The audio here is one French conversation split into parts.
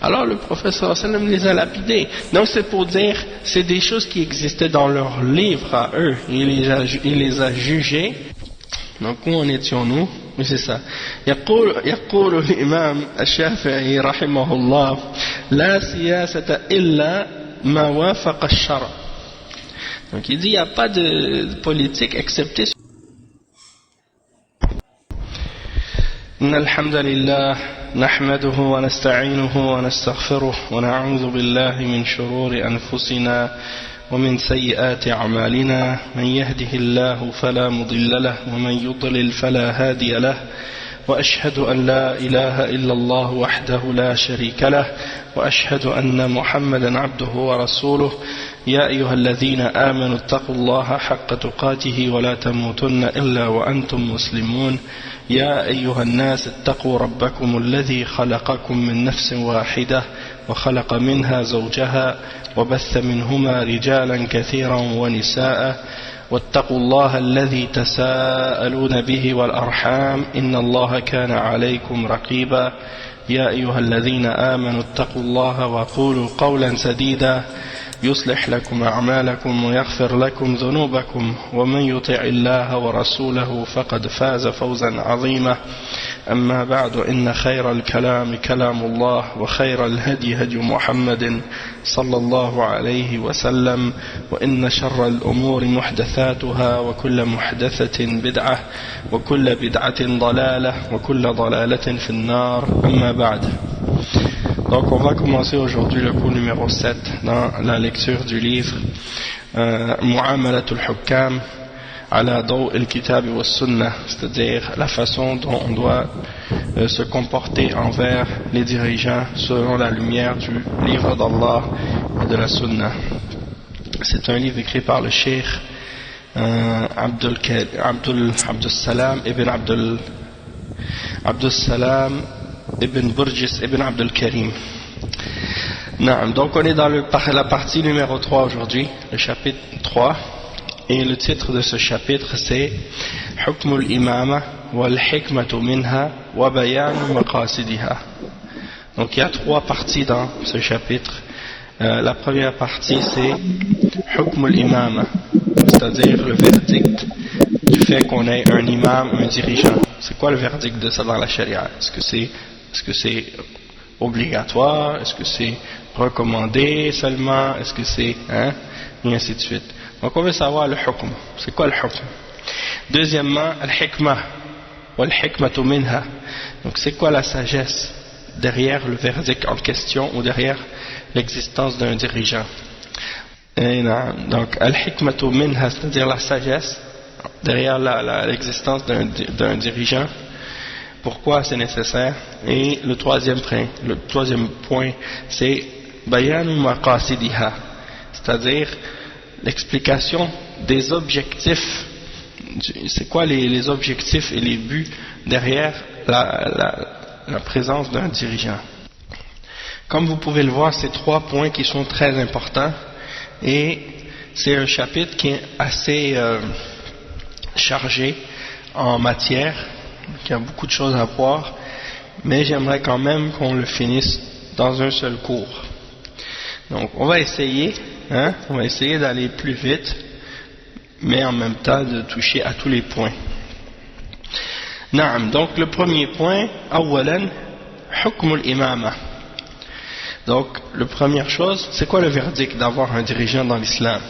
Alors le prophète sallallahu alayhi wa sallam les a lapidés. Donc c'est pour dire, c'est des choses qui existaient dans leurs livres à eux. Il les a jugés. Donc où en étions-nous? Oui, c'est ça. يقول الإمام الشافعي رحمه الله لا سياسة إلا ما وافق الشرع. Donc il dit il n'y a pas de politique excepté. إن الحمد لله نحمده ونستعينه ونستغفره ونعوذ بالله من شرور أنفسنا ومن سيئات أعمالنا من يهده الله فلا مضل له ومن يضلل فلا هادي له وأشهد أن لا إله إلا الله وحده لا شريك له وأشهد أن محمدا عبده ورسوله يا أيها الذين آمنوا اتقوا الله حق تقاته ولا تموتن إلا وأنتم مسلمون يا أيها الناس اتقوا ربكم الذي خلقكم من نفس واحدة وخلق منها زوجها وبث منهما رجالا كثيرا ونساء واتقوا الله الذي تساءلون به والأرحام إن الله كان عليكم رقيبا يا أيها الذين آمنوا اتقوا الله وقولوا قولا سديدا يصلح لكم أعمالكم ويغفر لكم ذنوبكم ومن يطع الله ورسوله فقد فاز فوزا عظيما أما بعد إن خير الكلام كلام الله وخير الهدي هدي محمد صلى الله عليه وسلم وإن شر الأمور محدثاتها وكل محدثة بدعة وكل بدعة ضلالة وكل ضلالة في النار أما بعد. Donc on va commencer aujourd'hui le cours numéro 7 dans la lecture du livre Mu'amalatul Hukam ala daw al-kitab wa sunnah, c'est-à-dire la façon dont on doit se comporter envers les dirigeants selon la lumière du livre d'Allah et de la sunnah. C'est un livre écrit par le cheikh Abdul Salam Ibn Burjis Ibn Abdul Karim. Donc on est dans la partie numéro 3 aujourd'hui, le chapitre 3, et le titre de ce chapitre c'est Hukmul Imama wal Hikmatu minha wa Bayanu Maqasidiha. Donc il y a 3 parties dans ce chapitre. La première partie c'est Hukmul Imama, c'est-à-dire le verdict du fait qu'on ait un imam, un dirigeant. C'est quoi le verdict de ça dans la charia? Est-ce que c'est obligatoire? Est-ce que c'est recommandé seulement? Est-ce que c'est... et ainsi de suite. Donc on veut savoir le hukm. C'est quoi le hukm? Deuxièmement, al-hikmah wal-hikmatu minha. Donc c'est quoi la sagesse derrière le verdict en question ou derrière l'existence d'un dirigeant? Donc al-hikmatu minha, c'est-à-dire la sagesse derrière l'existence d'un dirigeant. Pourquoi c'est nécessaire? Et le troisième point, c'est bayanu maqasidiha, c'est-à-dire l'explication des objectifs. C'est quoi les objectifs et les buts derrière la présence d'un dirigeant? Comme vous pouvez le voir, c'est 3 points qui sont très importants, et c'est un chapitre qui est assez chargé en matière. Il y a beaucoup de choses à voir, mais j'aimerais quand même qu'on le finisse dans un seul cours. Donc on va essayer d'aller plus vite, mais en même temps de toucher à tous les points. Donc le premier point, awalan hukmul imama. Donc la première chose, c'est quoi le verdict d'avoir un dirigeant dans l'islam?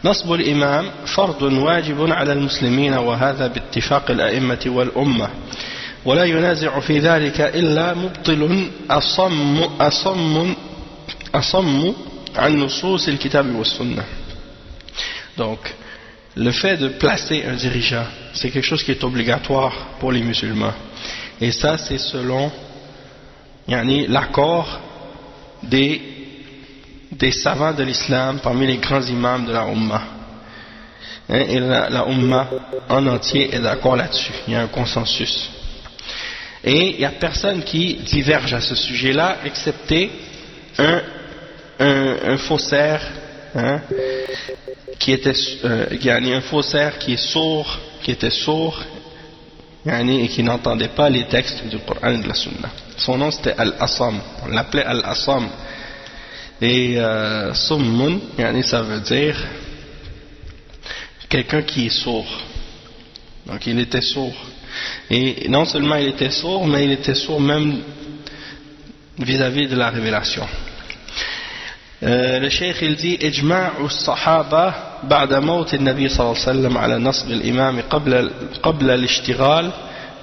نصب الإمام فرض واجب على المسلمين وهذا باتفاق الأئمة والأمة ولا ينازع في ذلك إلا مبطل أصم عن نصوص الكتاب والسنة. Donc le fait de placer un dirigeant, c'est quelque chose qui est obligatoire pour les musulmans, et ça c'est selon l'accord des savants de l'islam parmi les grands imams de la Ummah. Et la Ummah en entier est d'accord là-dessus, il y a un consensus. Et il n'y a personne qui diverge à ce sujet-là, excepté un faussaire, un faussaire qui était sourd, et qui n'entendait pas les textes du Coran et de la Sunna. Son nom c'était Al-Asam, on l'appelait Al-Asam. Et Summun, ça veut dire quelqu'un qui est sourd. Donc il était sourd. Et non seulement il était sourd, mais il était sourd même vis-à-vis de la révélation. Le cheikh il dit إجماع الصحابة بعد موت النبي صلى الله عليه وسلم على نصب الإمام قبل الاشتغال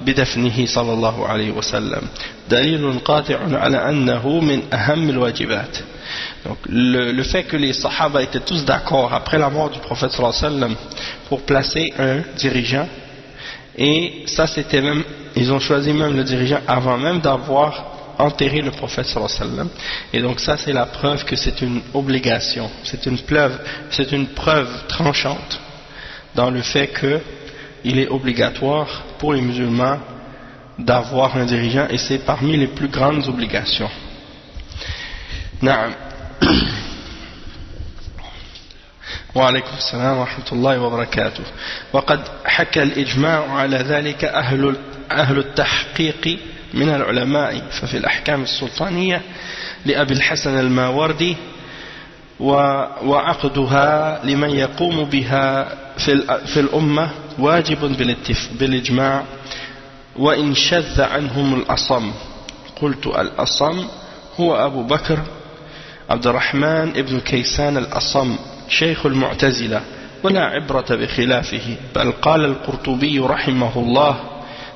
بدفنه صلى الله عليه وسلم دليل قاطع على أنه من أهم الواجبات. Donc le fait que les Sahaba étaient tous d'accord après la mort du prophète sallallahu alayhi wa sallam pour placer un dirigeant, et ça c'était même, ils ont choisi même le dirigeant avant même d'avoir enterré le prophète sallallahu alayhi wa sallam, et donc ça c'est la preuve que c'est une obligation, c'est une preuve tranchante dans le fait que il est obligatoire pour les musulmans d'avoir un dirigeant, et c'est parmi les plus grandes obligations. Naam. وعليكم السلام ورحمة الله وبركاته. وقد حكى الإجماع على ذلك أهل التحقيق من العلماء، ففي الأحكام السلطانية لأبي الحسن الماوردي وعقدها لمن يقوم بها في الأمة واجب بالإجماع وإن شذ عنهم الأصم. قلت الأصم هو أبو بكر عبد الرحمن ابن كيسان الأصم شيخ المعتزلة، ولا عبرة بخلافه، بل قال القرطبي رحمه الله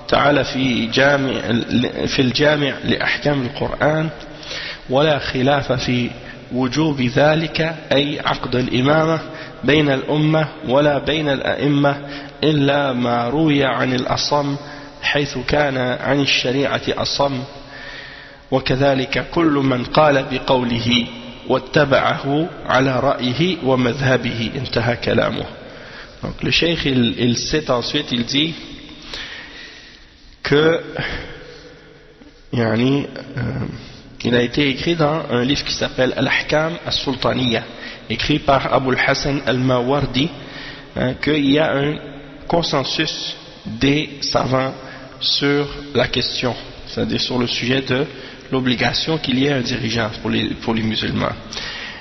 تعالى في الجامع لأحكام القرآن: ولا خلاف في وجوب ذلك، أي عقد الإمامة بين الأمة ولا بين الأئمة، إلا ما روي عن الأصم حيث كان عن الشريعة أصم، وكذلك كل من قال بقوله واتبعه على رأيه ومذهبه. انتهى كلامه. Donc le cheikh il cite ensuite, il dit que il a été écrit dans un livre qui s'appelle Al-Ahkam As-Sultaniya, écrit par Abu al-Hassan al-Mawardi, qu'il y a un consensus des savants sur la question, c'est-à-dire sur le sujet de l'obligation qu'il y ait un dirigeant pour les musulmans.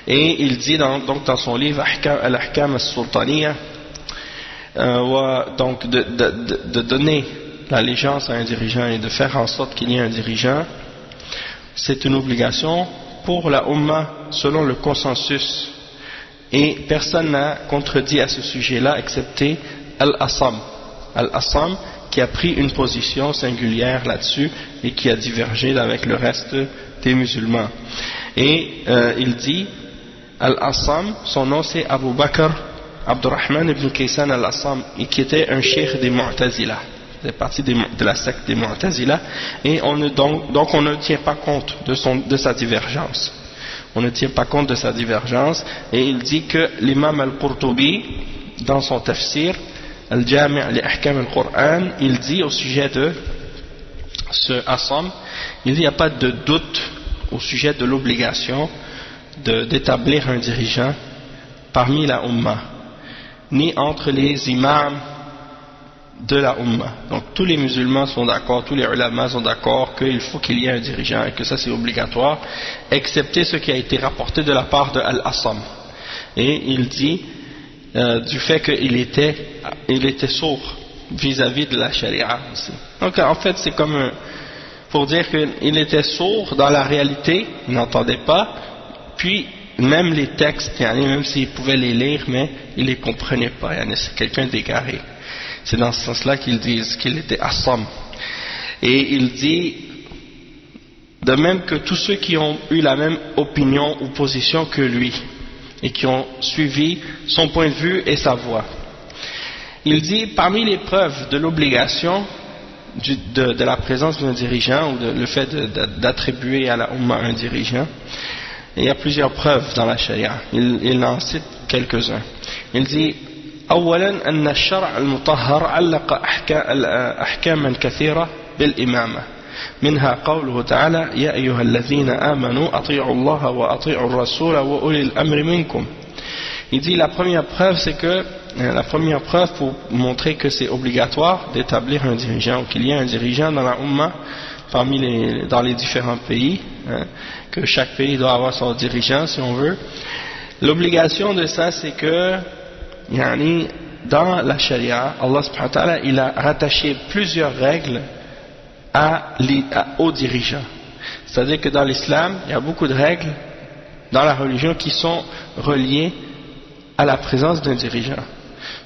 Et il dit donc dans son livre Al-Ahkam As-Sultaniya, donc de donner l'allégeance à un dirigeant et de faire en sorte qu'il y ait un dirigeant, c'est une obligation pour la Ummah selon le consensus, et personne n'a contredit à ce sujet-là excepté Al-Asam. Al-Asam qui a pris une position singulière là-dessus et qui a divergé avec le reste des musulmans. Et il dit Al-Asam, son nom c'est Abu Bakr Abdurrahman ibn Kaysan Al-Asam, et qui était un cheikh des Mu'tazila, c'est partie de la secte des Mu'tazila, et donc on ne tient pas compte de sa divergence. On ne tient pas compte de sa divergence, et il dit que l'imam Al-Qurtubi, dans son tafsir Al-Jami' li Ahkam al-Qur'an, il dit au sujet de ce Asam, il dit il n'y a pas de doute au sujet de l'obligation d'établir un dirigeant parmi la Ummah, ni entre les imams de la Ummah. Donc tous les musulmans sont d'accord, tous les ulama sont d'accord qu'il faut qu'il y ait un dirigeant et que ça c'est obligatoire, excepté ce qui a été rapporté de la part de Al-Asam. Et il dit du fait qu'il était sourd vis-à-vis de la charia aussi. Donc en fait c'est comme pour dire qu'il était sourd dans la réalité, il n'entendait pas, puis même les textes, même s'il pouvait les lire, mais il ne les comprenait pas, c'est quelqu'un d'égaré. C'est dans ce sens-là qu'ils disent qu'il était Assam. Et il dit de même que tous ceux qui ont eu la même opinion ou position que lui et qui ont suivi son point de vue et sa voix. Il dit parmi les preuves de l'obligation de la présence d'un dirigeant, ou le fait d'attribuer à la Ummah un dirigeant, il y a plusieurs preuves dans la charia. Il en cite quelques-uns. Il dit أولا أن الشرع المطهر علق أحكاما كثيرة بالإمامة، منها قوله تعالى يا أيها الذين آمنوا أطيعوا الله وأطيعوا الرسول وأولي الأمر منكم. Il dit la première preuve pour montrer que c'est obligatoire d'établir un dirigeant, ou qu'il y ait un dirigeant dans la Ummah, dans les différents pays, hein, que chaque pays doit avoir son dirigeant si on veut. L'obligation de ça, c'est que dans la charia, Allah subhanahu wa ta'ala, il a rattaché plusieurs règles aux dirigeants. C'est-à-dire que dans l'islam, il y a beaucoup de règles dans la religion qui sont reliées à la présence d'un dirigeant.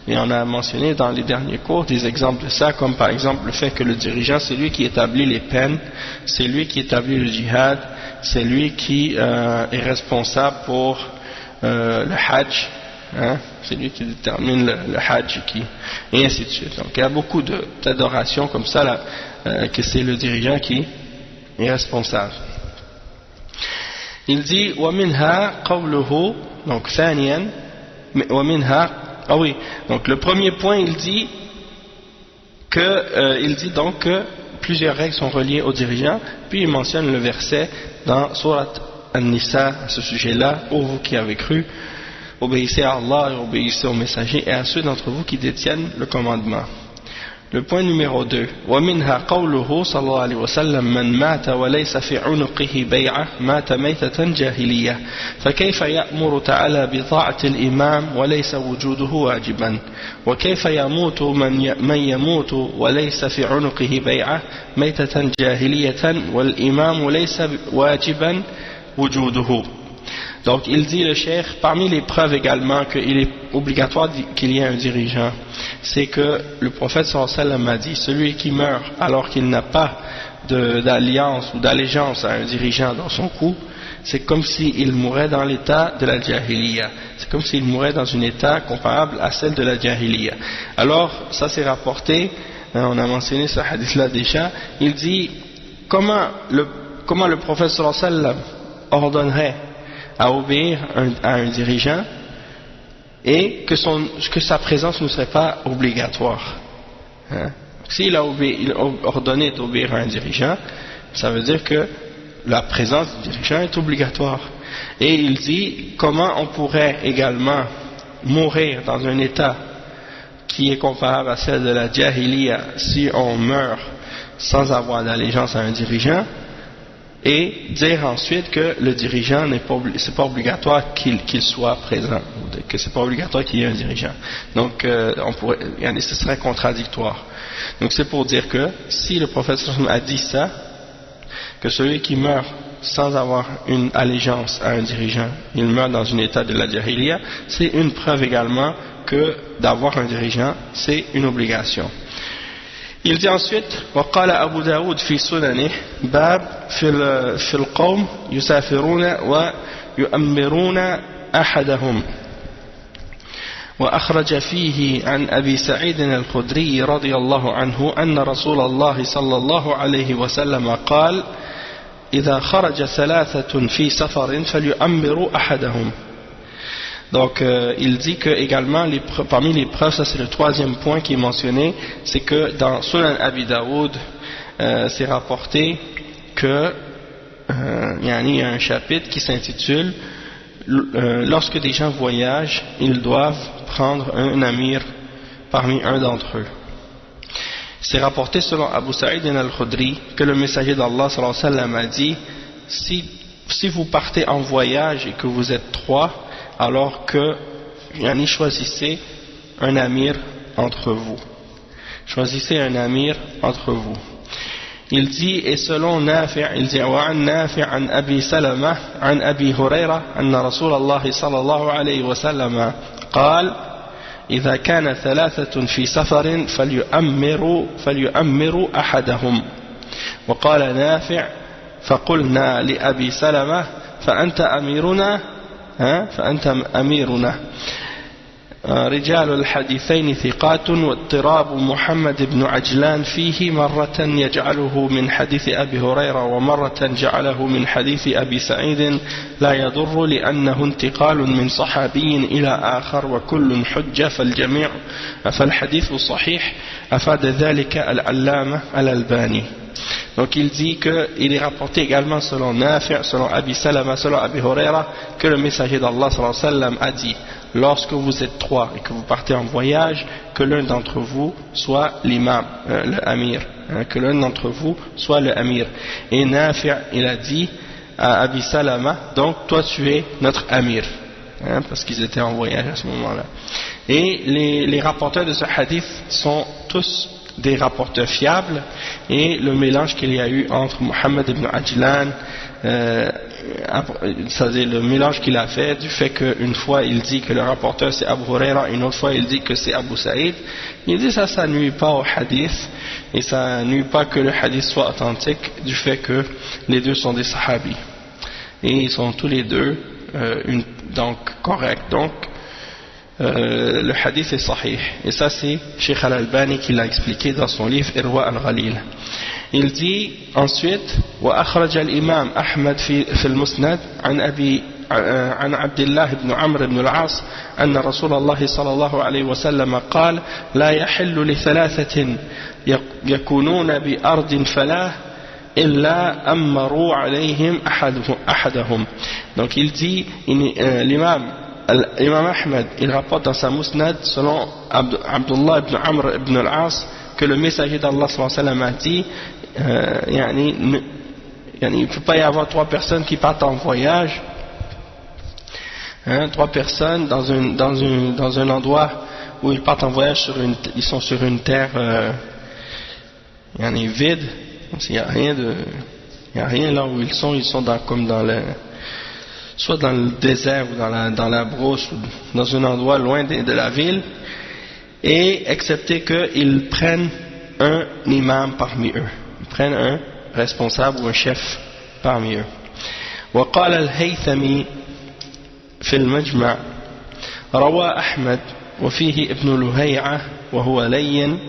Et on a mentionné dans les derniers cours des exemples de ça, comme par exemple le fait que le dirigeant, c'est lui qui établit les peines, c'est lui qui établit le djihad, c'est lui qui est responsable pour le hajj, hein, c'est lui qui détermine le hajj, et ainsi de suite. Donc il y a beaucoup d'adorations comme ça, là, que c'est le dirigeant qui est responsable. Il dit وَمِنْهَا قَوْلُهُ, donc ثانيا وَمِنْهَا, ah oui, donc le premier point il dit donc que plusieurs règles sont reliées aux dirigeants, puis il mentionne le verset dans Surat An-Nisa à ce sujet-là: ô vous qui avez cru, obéissez à Allah et obéissez aux messagers et à ceux d'entre vous qui détiennent le commandement. Le point numéro 2: وَمِنْهَا قَوْلُهُ صلى الله عليه وسلم من مات وليس في عنقه بيعة مات ميتة جاهلية فكيف يأمر تعالى بطاعة الإمام وليس وجوده واجبا وكيف يموت من يموت وليس في عنقه بيعة ميتة جاهلية والإمام ليس واجبا وجوده. Donc il dit le cheikh, parmi les preuves également qu'il est obligatoire qu'il y ait un dirigeant, c'est que le prophète sallallahu alayhi wa sallam a dit: celui qui meurt alors qu'il n'a pas d'alliance ou d'allégeance à un dirigeant dans son cou, c'est comme s'il mourait dans l'état de la jahiliya, c'est comme s'il mourait dans un état comparable à celle de la jahiliya. Alors ça c'est rapporté, on a mentionné ce hadith là déjà. Il dit comment le prophète sallallahu alayhi wa sallam ordonnerait à obéir à un dirigeant et que sa présence ne serait pas obligatoire. Hein? S'il a ordonné d'obéir à un dirigeant, ça veut dire que la présence du dirigeant est obligatoire. Et il dit comment on pourrait également mourir dans un état qui est comparable à celle de la jahiliya si on meurt sans avoir d'allégeance à un dirigeant, et dire ensuite que le dirigeant c'est pas obligatoire qu'il soit présent, que c'est pas obligatoire qu'il y ait un dirigeant. Donc ce serait contradictoire. Donc c'est pour dire que si le prophète a dit ça, que celui qui meurt sans avoir une allégeance à un dirigeant, il meurt dans un état de la jahiliya, c'est une preuve également que d'avoir un dirigeant c'est une obligation. Il dit ensuite: وقال أبو داود في سننه باب في القوم يسافرون ويؤمرون أحدهم، وأخرج فيه عن أبي سعيد الخدري رضي الله عنه أن رسول الله صلى الله عليه وسلم قال: إذا خرج ثلاثة في سفر فليؤمروا أحدهم. Donc il dit que également parmi les preuves, ça c'est le troisième point qui est mentionné, c'est que dans Sunan Abi Daoud c'est rapporté que il y a un chapitre qui s'intitule lorsque des gens voyagent, ils doivent prendre un amir parmi un d'entre eux. C'est rapporté selon Abu Sa'id al-Khudri que le messager d'Allah sallallahu alayhi wa sallam a dit: si vous partez en voyage et que vous êtes trois, alors que choisissez un amir entre vous. Choisissez un amir entre vous. Il dit, et selon Nafi', il dit: وعن نافع عن أبي سلمة عن أبي هريرة أن رسول الله صلى الله عليه وسلم قال: إذا كان ثلاثة في سفر فليؤمروا أحدهم. وقال نافع: فقلنا لأبي سلمة: فأنت أميرنا. رجال الحديثين ثقات، واضطراب محمد بن عجلان فيه مرة يجعله من حديث أبي هريرة ومرة جعله من حديث أبي سعيد لا يضر لأنه انتقال من صحابي إلى آخر وكل حجة فالحديث صحيح. أفاد ذلك العلامة الألباني. Donc il dit qu'il est rapporté également selon Nafi', selon Abi Salama, selon Abi Huraira, que le messager d'Allah sallallahu alayhi wa sallam a dit: lorsque vous êtes trois et que vous partez en voyage, que l'un d'entre vous soit l'imam, le amir, hein, que l'un d'entre vous soit le amir. Et Nafi' il a dit à Abi Salama, donc toi tu es notre amir, hein, parce qu'ils étaient en voyage à ce moment-là. Et les rapporteurs de ce hadith sont tous des rapporteurs fiables, et le mélange qu'il y a eu entre Muhammad ibn Ajlan, c'est-à-dire le mélange qu'il a fait du fait qu'une fois il dit que le rapporteur c'est Abu Huraira, une autre fois il dit que c'est Abu Saïd, il dit ça nuit pas au hadith, et ça nuit pas que le hadith soit authentique du fait que les deux sont des sahabis, et ils sont tous les deux donc corrects. Donc le hadith est sahih, et ça c'est Cheikh Al-Albani qui l'a expliqué dans son livre Irwa al-Ghalil. Il dit ensuite وأخرج الإمام أحمد في المسند عن عبد الله بن عمرو بن العاص أن رسول الله صلى الله عليه وسلم قال لا يحل لثلاثة يكونون بأرض فلاة إلا أمروا عليهم أحدهم. Donc il dit l'imam Ahmed il rapporte dans sa musnad selon Abdullah ibn Amr ibn al-As que le messager d'Allah sallallahu alayhi wa sallam a dit il ne peut pas y avoir trois personnes qui partent en voyage, hein, trois personnes dans un endroit où ils partent en voyage ils sont sur une terre vide, il n'y a rien là où ils sont soit dans le désert ou dans la brousse ou dans un endroit loin de la ville, et excepté qu'ils prennent un imam parmi eux, ils prennent un responsable ou un chef parmi eux. وقال الهيثمي في المجمع روى أحمد وفيه ابن لهيعة وهو لين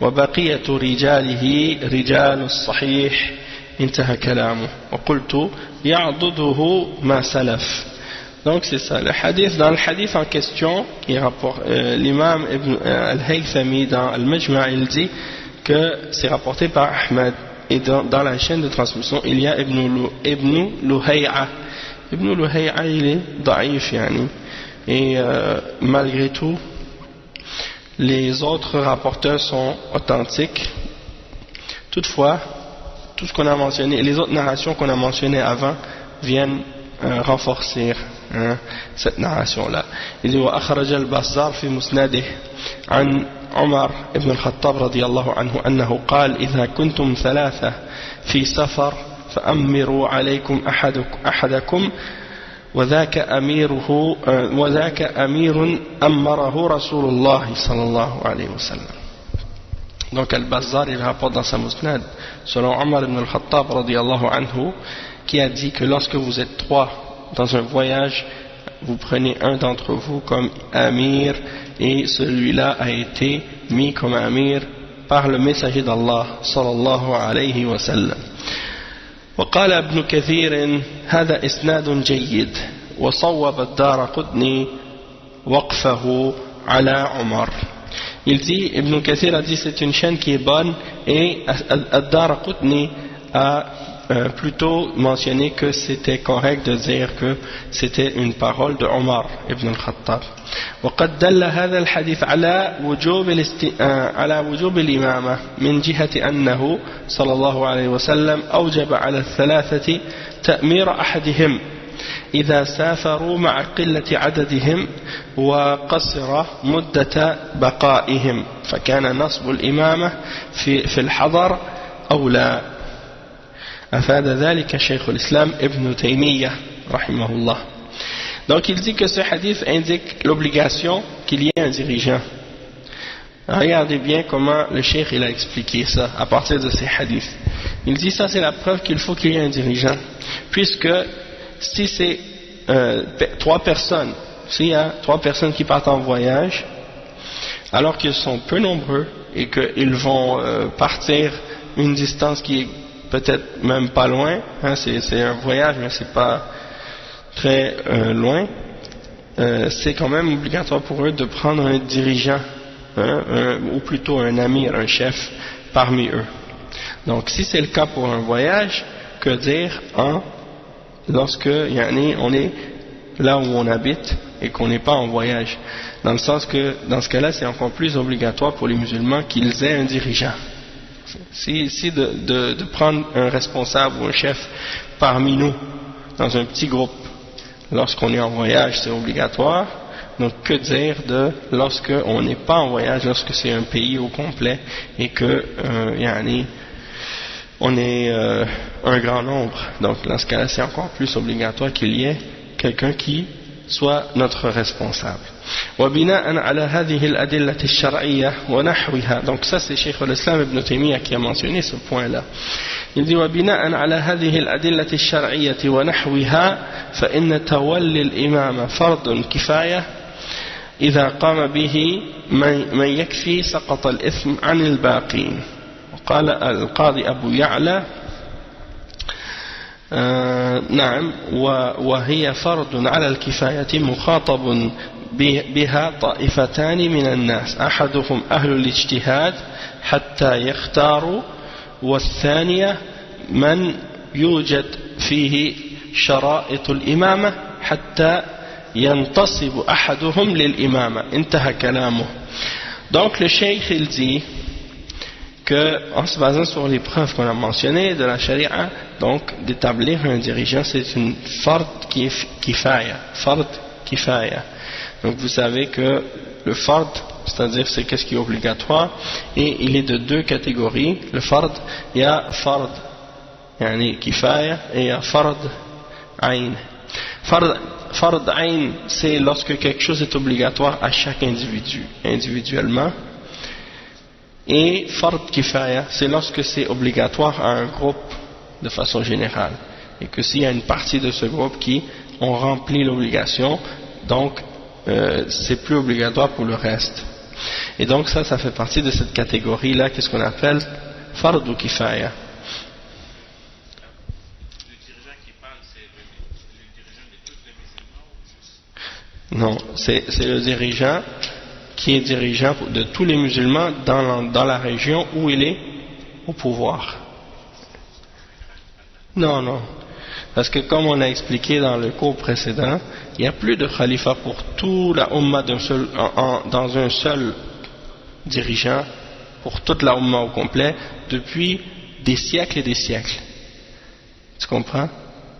وبقية رجاله رجال الصحيح انتهى كلامه وقلت يعضده ما سلف. Donc c'est ça, dans le hadith en question, l'imam al-Haythami dans al-Majma' il dit que c'est rapporté par Ahmed, et dans la chaîne de transmission il y a Ibn Luhay'a. Ibn Luhay'a il est da'if et malgré tout les autres rapporteurs sont authentiques. Toutefois, tout ce qu'on a mentionné, les autres narrations qu'on a mentionnées avant viennent renforcer cette narration-là. Il dit وأخرج البزار في مسنده عن عمر بن الخطاب رضي الله عنه أنه قال إذا كنتم ثلاثة في سفر فأمروا عليكم أحدكم وذاك أمير أمره رسول الله صلى الله عليه وسلم. Donc Al-Bazzar il rapporte dans sa musnad selon Omar ibn al-Khattab radiyallahu anhu qui a dit que lorsque vous êtes trois dans un voyage, vous prenez un d'entre vous comme amir, et celui-là a été mis comme amir par le messager d'Allah sallallahu alayhi wa sallam. وقال ابن كثير هذا إسناد جيد وصوب الدارقطني وقفه على عمر. Il dit, Ibn Kathir a dit c'est une chaîne qui est bonne, et Ad-Daraqutni a plutôt mentionné que c'était correct de dire que c'était une parole de Omar ibn al-Khattab. وقد دل هذا الحديث على وجوب الإمامة من جهة أنه صلى الله عليه وسلم أوجب على الثلاثة تأمير أحدهم إذا سافروا مع قلة عددهم وقصر مدة بقائهم فكان نصب الإمامة في الحضر أولى. أفاد ذلك شيخ الإسلام ابن تيمية رحمه الله. Donc il dit que ce hadith indique l'obligation qu'il y ait un dirigeant. Regardez bien comment le cheikh il a expliqué ça à partir de ces hadiths. Il dit ça c'est la preuve qu'il faut qu'il y ait un dirigeant, puisque si c'est trois personnes, s'il y a trois personnes qui partent en voyage, alors qu'ils sont peu nombreux et qu'ils vont partir une distance qui est peut-être même pas loin, c'est un voyage mais c'est pas très loin, c'est quand même obligatoire pour eux de prendre un dirigeant, ou plutôt un amir, un chef parmi eux. Donc si c'est le cas pour un voyage, que dire lorsque on est là où on habite et qu'on n'est pas en voyage, dans le sens que dans ce cas-là c'est encore plus obligatoire pour les musulmans qu'ils aient un dirigeant. Si de prendre un responsable ou un chef parmi nous, dans un petit groupe, lorsqu'on est en voyage, c'est obligatoire. Donc, que dire de lorsque on n'est pas en voyage, lorsque c'est un pays au complet et que on est un grand nombre. Donc, dans ce cas-là, c'est encore plus obligatoire qu'il y ait quelqu'un qui soit notre responsable. وبناء على هذه الأدلة الشرعية ونحوها. Donc ça c'est Cheikh al-Islam Ibn Taymiyyah qui a mentionné ce point-là. Il dit وبناء على هذه الأدلة الشرعية ونحوها فإن تولي الإمامة فرض كفاية إذا قام به من يكفي سقط الإثم عن الباقين. قال القاضي أبو يعلى نعم وهي فرض على الكفاية مخاطب بها طائفتان من الناس أحدهم أهل الاجتهاد حتى يختاروا والثانية من يوجد فيه شرائط الإمامة حتى ينتصب أحدهم للإمامة. انتهى كلامه. Donc le cheikh il dit que, en se basant sur les preuves qu'on a mentionnées de la charia, donc d'établir un dirigeant, c'est une fard kifaya. Donc vous savez que le fard, c'est-à-dire c'est qu'est-ce qui est obligatoire, et il est de deux catégories. Le fard, il y a fard yani kifaya et il y a fard ayn. Fard ayn, c'est lorsque quelque chose est obligatoire à chaque individu, individuellement. Et fard kifaya, c'est lorsque c'est obligatoire à un groupe de façon générale. Et que s'il y a une partie de ce groupe qui ont rempli l'obligation, donc c'est plus obligatoire pour le reste. Et donc ça fait partie de cette catégorie-là, qu'est-ce qu'on appelle fard kifaya. Le dirigeant qui parle, c'est le dirigeant de tous les musulmans ou juste... Non, c'est le dirigeant qui est dirigeant de tous les musulmans dans la région où il est au pouvoir. Non. Parce que comme on a expliqué dans le cours précédent, il n'y a plus de khalifa pour tout la Ummah dans un seul dirigeant, pour toute la Ummah au complet, depuis des siècles et des siècles. Tu comprends?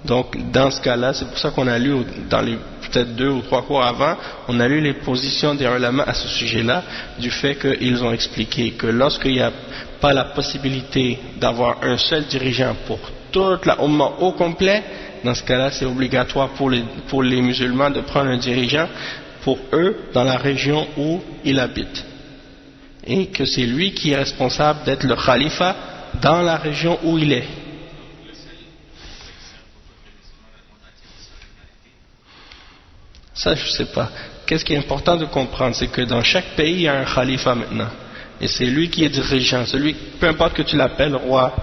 Donc dans ce cas-là, c'est pour ça qu'on a lu dans les peut-être 2 ou 3 cours avant, on a lu les positions des ulama à ce sujet-là, du fait qu'ils ont expliqué que lorsqu'il n'y a pas la possibilité d'avoir un seul dirigeant pour toute la Ummah au complet, dans ce cas-là c'est obligatoire pour les musulmans de prendre un dirigeant pour eux dans la région où ils habitent, et que c'est lui qui est responsable d'être le khalifa dans la région où il est. Ça, je ne sais pas. Qu'est-ce qui est important de comprendre, c'est que dans chaque pays, il y a un khalifa maintenant. Et c'est lui qui est dirigeant. Peu importe que tu l'appelles roi,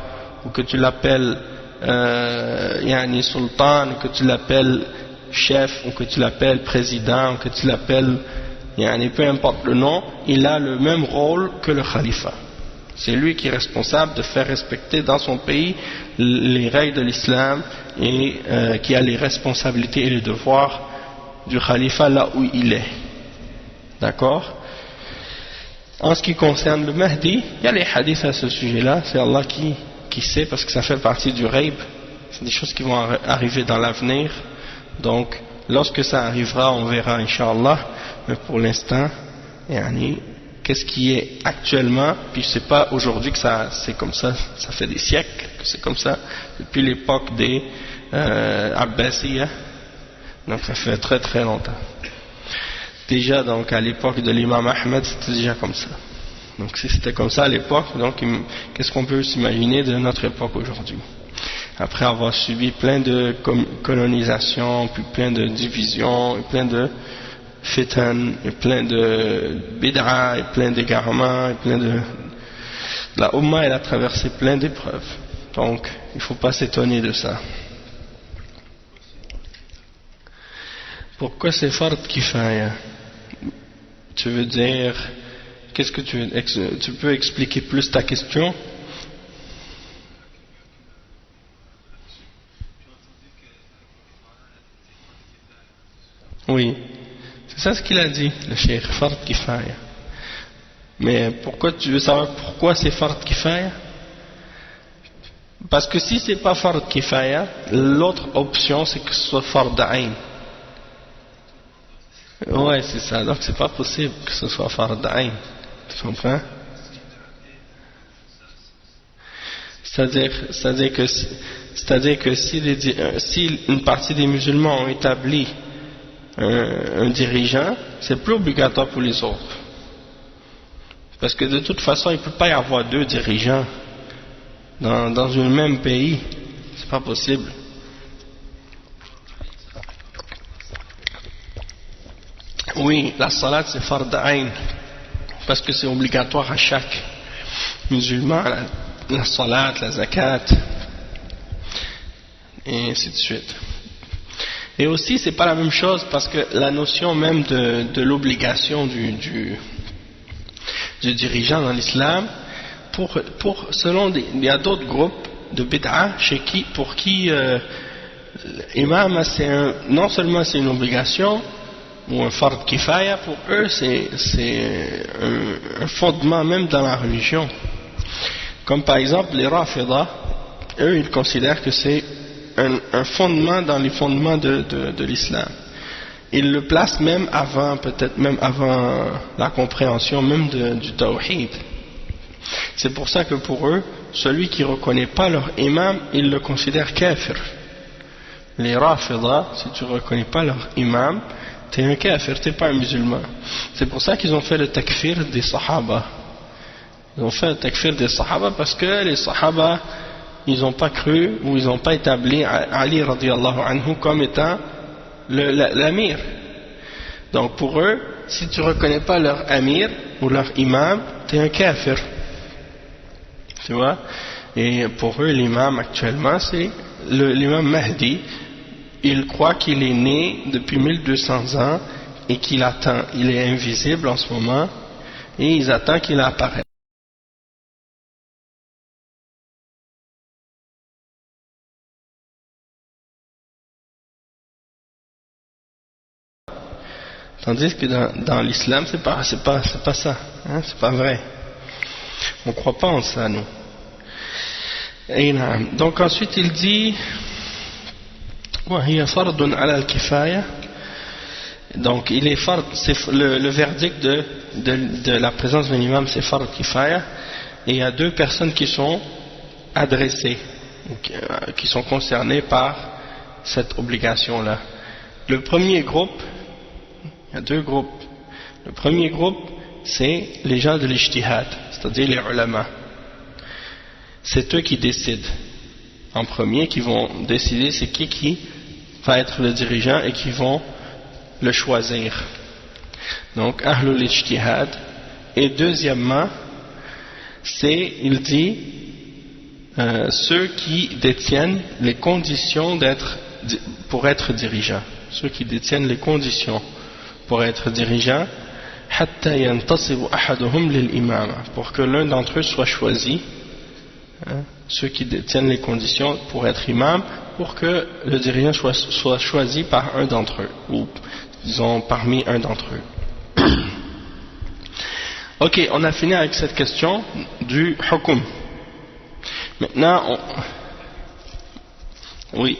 ou que tu l'appelles sultan, ou que tu l'appelles chef, ou que tu l'appelles président, ou que tu l'appelles, peu importe le nom, il a le même rôle que le khalifa. C'est lui qui est responsable de faire respecter dans son pays les règles de l'islam, et qui a les responsabilités et les devoirs du khalifa là où il est. D'accord? En ce qui concerne le Mahdi, il y a les hadiths à ce sujet-là, c'est Allah qui sait, parce que ça fait partie du Ghaib, c'est des choses qui vont arriver dans l'avenir. Donc, lorsque ça arrivera, on verra, Inch'Allah, mais pour l'instant, qu'est-ce qui est actuellement, puis c'est pas aujourd'hui que c'est comme ça, ça fait des siècles que c'est comme ça, depuis l'époque des Abbasiyah. Donc ça fait très très longtemps. Déjà donc à l'époque de l'imam Ahmed c'était déjà comme ça. Donc si c'était comme ça à l'époque, donc qu'est-ce qu'on peut s'imaginer de notre époque aujourd'hui? Après avoir subi plein de colonisations, puis plein de divisions, et plein de fitan, et plein de bid'a, et plein d'égarements, et plein de... La Ummah elle a traversé plein d'épreuves. Donc il ne faut pas s'étonner de ça. Pourquoi c'est fard kifaya? Tu veux dire, qu'est-ce que tu peux expliquer plus ta question? Oui, c'est ça ce qu'il a dit, le cheikh, fard kifaya. Mais pourquoi tu veux savoir pourquoi c'est fard kifaya? Parce que si c'est pas fard kifaya, l'autre option c'est que ce soit fard ayn. Ouais, c'est ça. Donc c'est pas possible que ce soit fard ayn. Tu comprends? C'est-à-dire que si une partie des musulmans ont établi un dirigeant, c'est plus obligatoire pour les autres. Parce que de toute façon, il ne peut pas y avoir deux dirigeants dans un même pays. C'est pas possible. Oui, la salat c'est fard ayn, parce que c'est obligatoire à chaque musulman, la salat, la zakat, et ainsi de suite. Et aussi, c'est pas la même chose, parce que la notion même de l'obligation du dirigeant dans l'islam, il y a d'autres groupes de bid'a pour qui l'imam, non seulement c'est une obligation, ou un fard kifaya, pour eux c'est un fondement même dans la religion. Comme par exemple les Rafida, eux ils considèrent que c'est un fondement dans les fondements de l'islam. Ils le placent même avant, peut-être même avant la compréhension même du tawhid. C'est pour ça que pour eux, celui qui ne reconnaît pas leur imam, ils le considèrent kafir. Les Rafida, si tu ne reconnais pas leur imam, t'es un kafir, t'es pas un musulman. C'est pour ça qu'ils ont fait le takfir des sahaba. Ils ont fait le takfir des sahaba parce que les sahaba, ils n'ont pas cru ou ils n'ont pas établi Ali radiallahu anhu comme étant l'amir. Donc pour eux, si tu ne reconnais pas leur amir ou leur imam, t'es un kafir. Tu vois? Et pour eux, l'imam actuellement, c'est l'imam Mahdi. Il croit qu'il est né depuis 1200 ans et qu'il attend, il est invisible en ce moment et ils attendent qu'il apparaisse. Tandis que dans l'islam, c'est pas ça, hein, c'est pas vrai. On ne croit pas en ça, nous. Et, donc ensuite il dit وهي فرض على الكفاية. Donc il est fard, le verdict de la présence d'un imam, c'est fard kifaya, et il y a deux personnes qui sont adressées, qui sont concernées par cette obligation là. Le premier groupe, il y a deux groupes. Le premier groupe, c'est les gens de l'ijtihad, c'est-à-dire les ulama. C'est eux qui décident en premier, qui vont décider c'est qui va être le dirigeant et qui vont le choisir. Donc ahlul ijtihad. Et deuxièmement, il dit ceux qui détiennent les conditions pour être dirigeant. Ceux qui détiennent les conditions pour être dirigeant, hatta yantasibu ahaduhum lil imama, pour que l'un d'entre eux soit choisi. Ceux qui détiennent les conditions pour être imam, pour que le dirigeant soit choisi par un d'entre eux, ou disons parmi un d'entre eux. Ok, on a fini avec cette question du hukum. Maintenant, oui,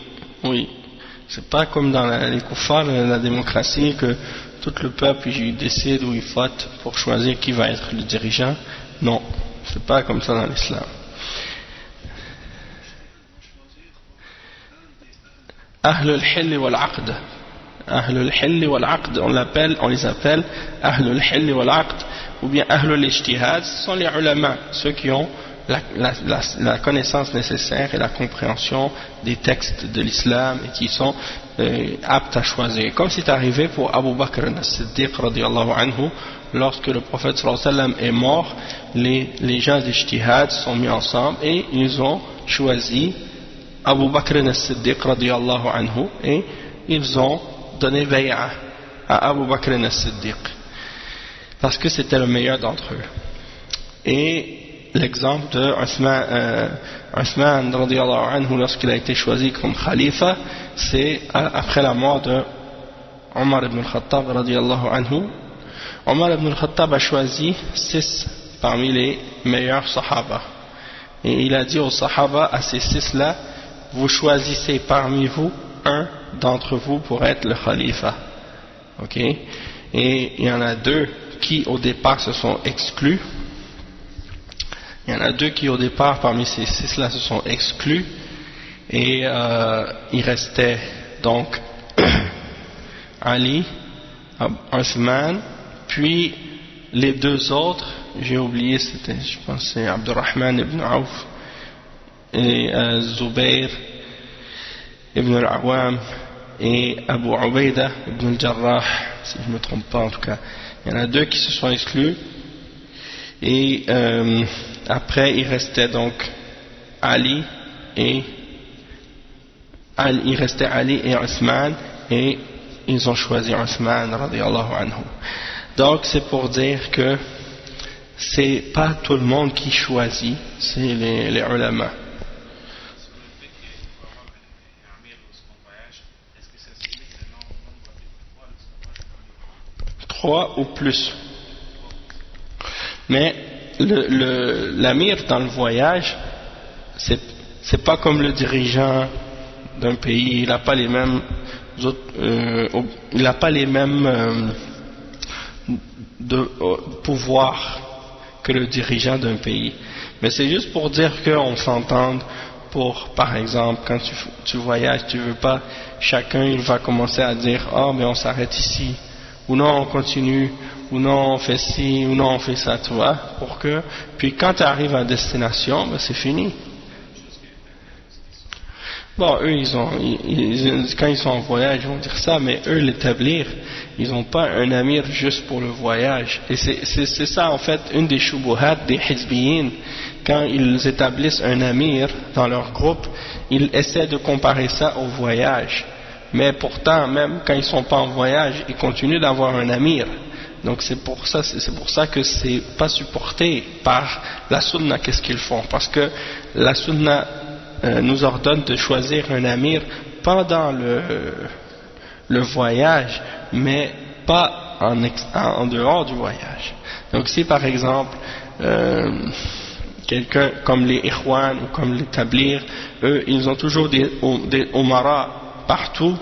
c'est pas comme dans les kuffars, la démocratie, que tout le peuple il décide ou il vote pour choisir qui va être le dirigeant. Non, c'est pas comme ça dans l'islam. Ahlul Hill wal Aqd. Ahlul Hill wal Aqd, on les appelle Ahlul Hill wal Aqd, ou bien Ahlul Ijtihad, ce sont les ulama, ceux qui ont la connaissance nécessaire et la compréhension des textes de l'islam et qui sont aptes à choisir. Comme c'est arrivé pour Abu Bakr as-Siddiq radiyallahu anhu, lorsque le prophète sallallahu alayhi wa sallam est mort, les gens d'Ijtihad sont mis ensemble et ils ont choisi Abu Bakr as-Siddiq radiyallahu anhu et ils ont donné bay'a à Abu Bakr as-Siddiq parce que c'était le meilleur d'entre eux. Et l'exemple de Uthman radiyallahu anhu, lorsqu'il a été choisi comme khalifa, c'est après la mort de Omar ibn al-Khattab radiyallahu anhu. Omar ibn al-Khattab a choisi 6 parmi les meilleurs sahaba Et il a dit aux Sahaba, à ces 6-là, vous choisissez parmi vous un d'entre vous pour être le khalifa. Ok? Et il y en a 2 qui au départ se sont exclus. Il y en a 2 qui au départ parmi ces 6-là se sont exclus. Et il restait donc Ali, Uthman, puis les 2 autres, j'ai oublié, c'était, je pense, c'est Abdurrahman ibn Auf et Zubayr ibn al-Awam et Abu Ubaida ibn al-Jarrah, si je ne me trompe pas en tout cas. Il y en a 2 qui se sont exclus et après il restait donc Ali et Uthman et ils ont choisi Uthman radiyallahu anhu. Donc c'est pour dire que c'est pas tout le monde qui choisit, c'est les ulama. Sur le fait qu'il faut avoir un amir lorsqu'on voyage, est-ce que ça signifie que le nombre doit être 3 lorsqu'on voyage? 3 ou plus. Mais l'amir dans le voyage, c'est pas comme le dirigeant d'un pays, il n'a pas les mêmes pouvoirs que le dirigeant d'un pays. Mais c'est juste pour dire qu'on s'entende pour, par exemple, quand tu voyages, tu veux pas, chacun il va commencer à dire mais on s'arrête ici, ou non on continue, ou non on fait ci, ou non on fait ça, tu vois, pour que, puis quand tu arrives à destination, c'est fini. Bon, eux, quand ils sont en voyage, ils vont dire ça, mais eux, l'établir, ils n'ont pas un amir juste pour le voyage. Et c'est ça, en fait, une des shubuhat des hizbiyin. Quand ils établissent un amir dans leur groupe, ils essaient de comparer ça au voyage. Mais pourtant, même quand ils ne sont pas en voyage, ils continuent d'avoir un amir. Donc c'est pour ça que c'est pas supporté par la sunna. Qu'est-ce qu'ils font? Parce que la sunna nous ordonne de choisir un amir pendant le voyage, mais pas en dehors du voyage. Donc si par exemple quelqu'un comme les Ikhwan ou comme les Tablir, eux ils ont toujours des Umara partout,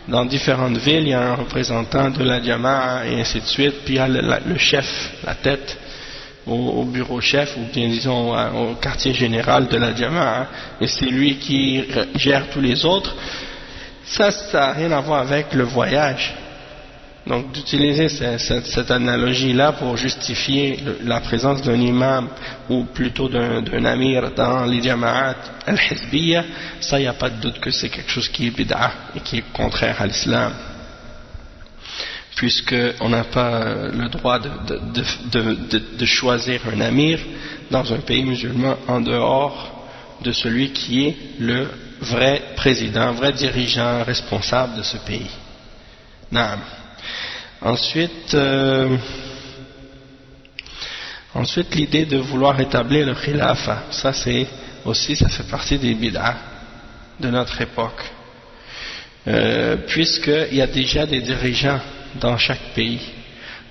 dans différentes villes, il y a un représentant de la Jama'a et ainsi de suite, puis il y a le chef, la tête, au bureau chef, ou bien disons au quartier général de la Jama'a, et c'est lui qui gère tous les autres. Ça n'a rien à voir avec le voyage. Donc d'utiliser cette analogie-là pour justifier la présence d'un imam, ou plutôt d'un amir dans les jama'at al-hizbiyya, ça il n'y a pas de doute que c'est quelque chose qui est bid'a et qui est contraire à l'islam, puisqu'on n'a pas le droit de choisir un amir dans un pays musulman en dehors de celui qui est le vrai président, vrai dirigeant responsable de ce pays. Naam. Ensuite, l'idée de vouloir établir le khilafa, ça fait partie des bid'ah de notre époque, puisqu'il y a déjà des dirigeants dans chaque pays.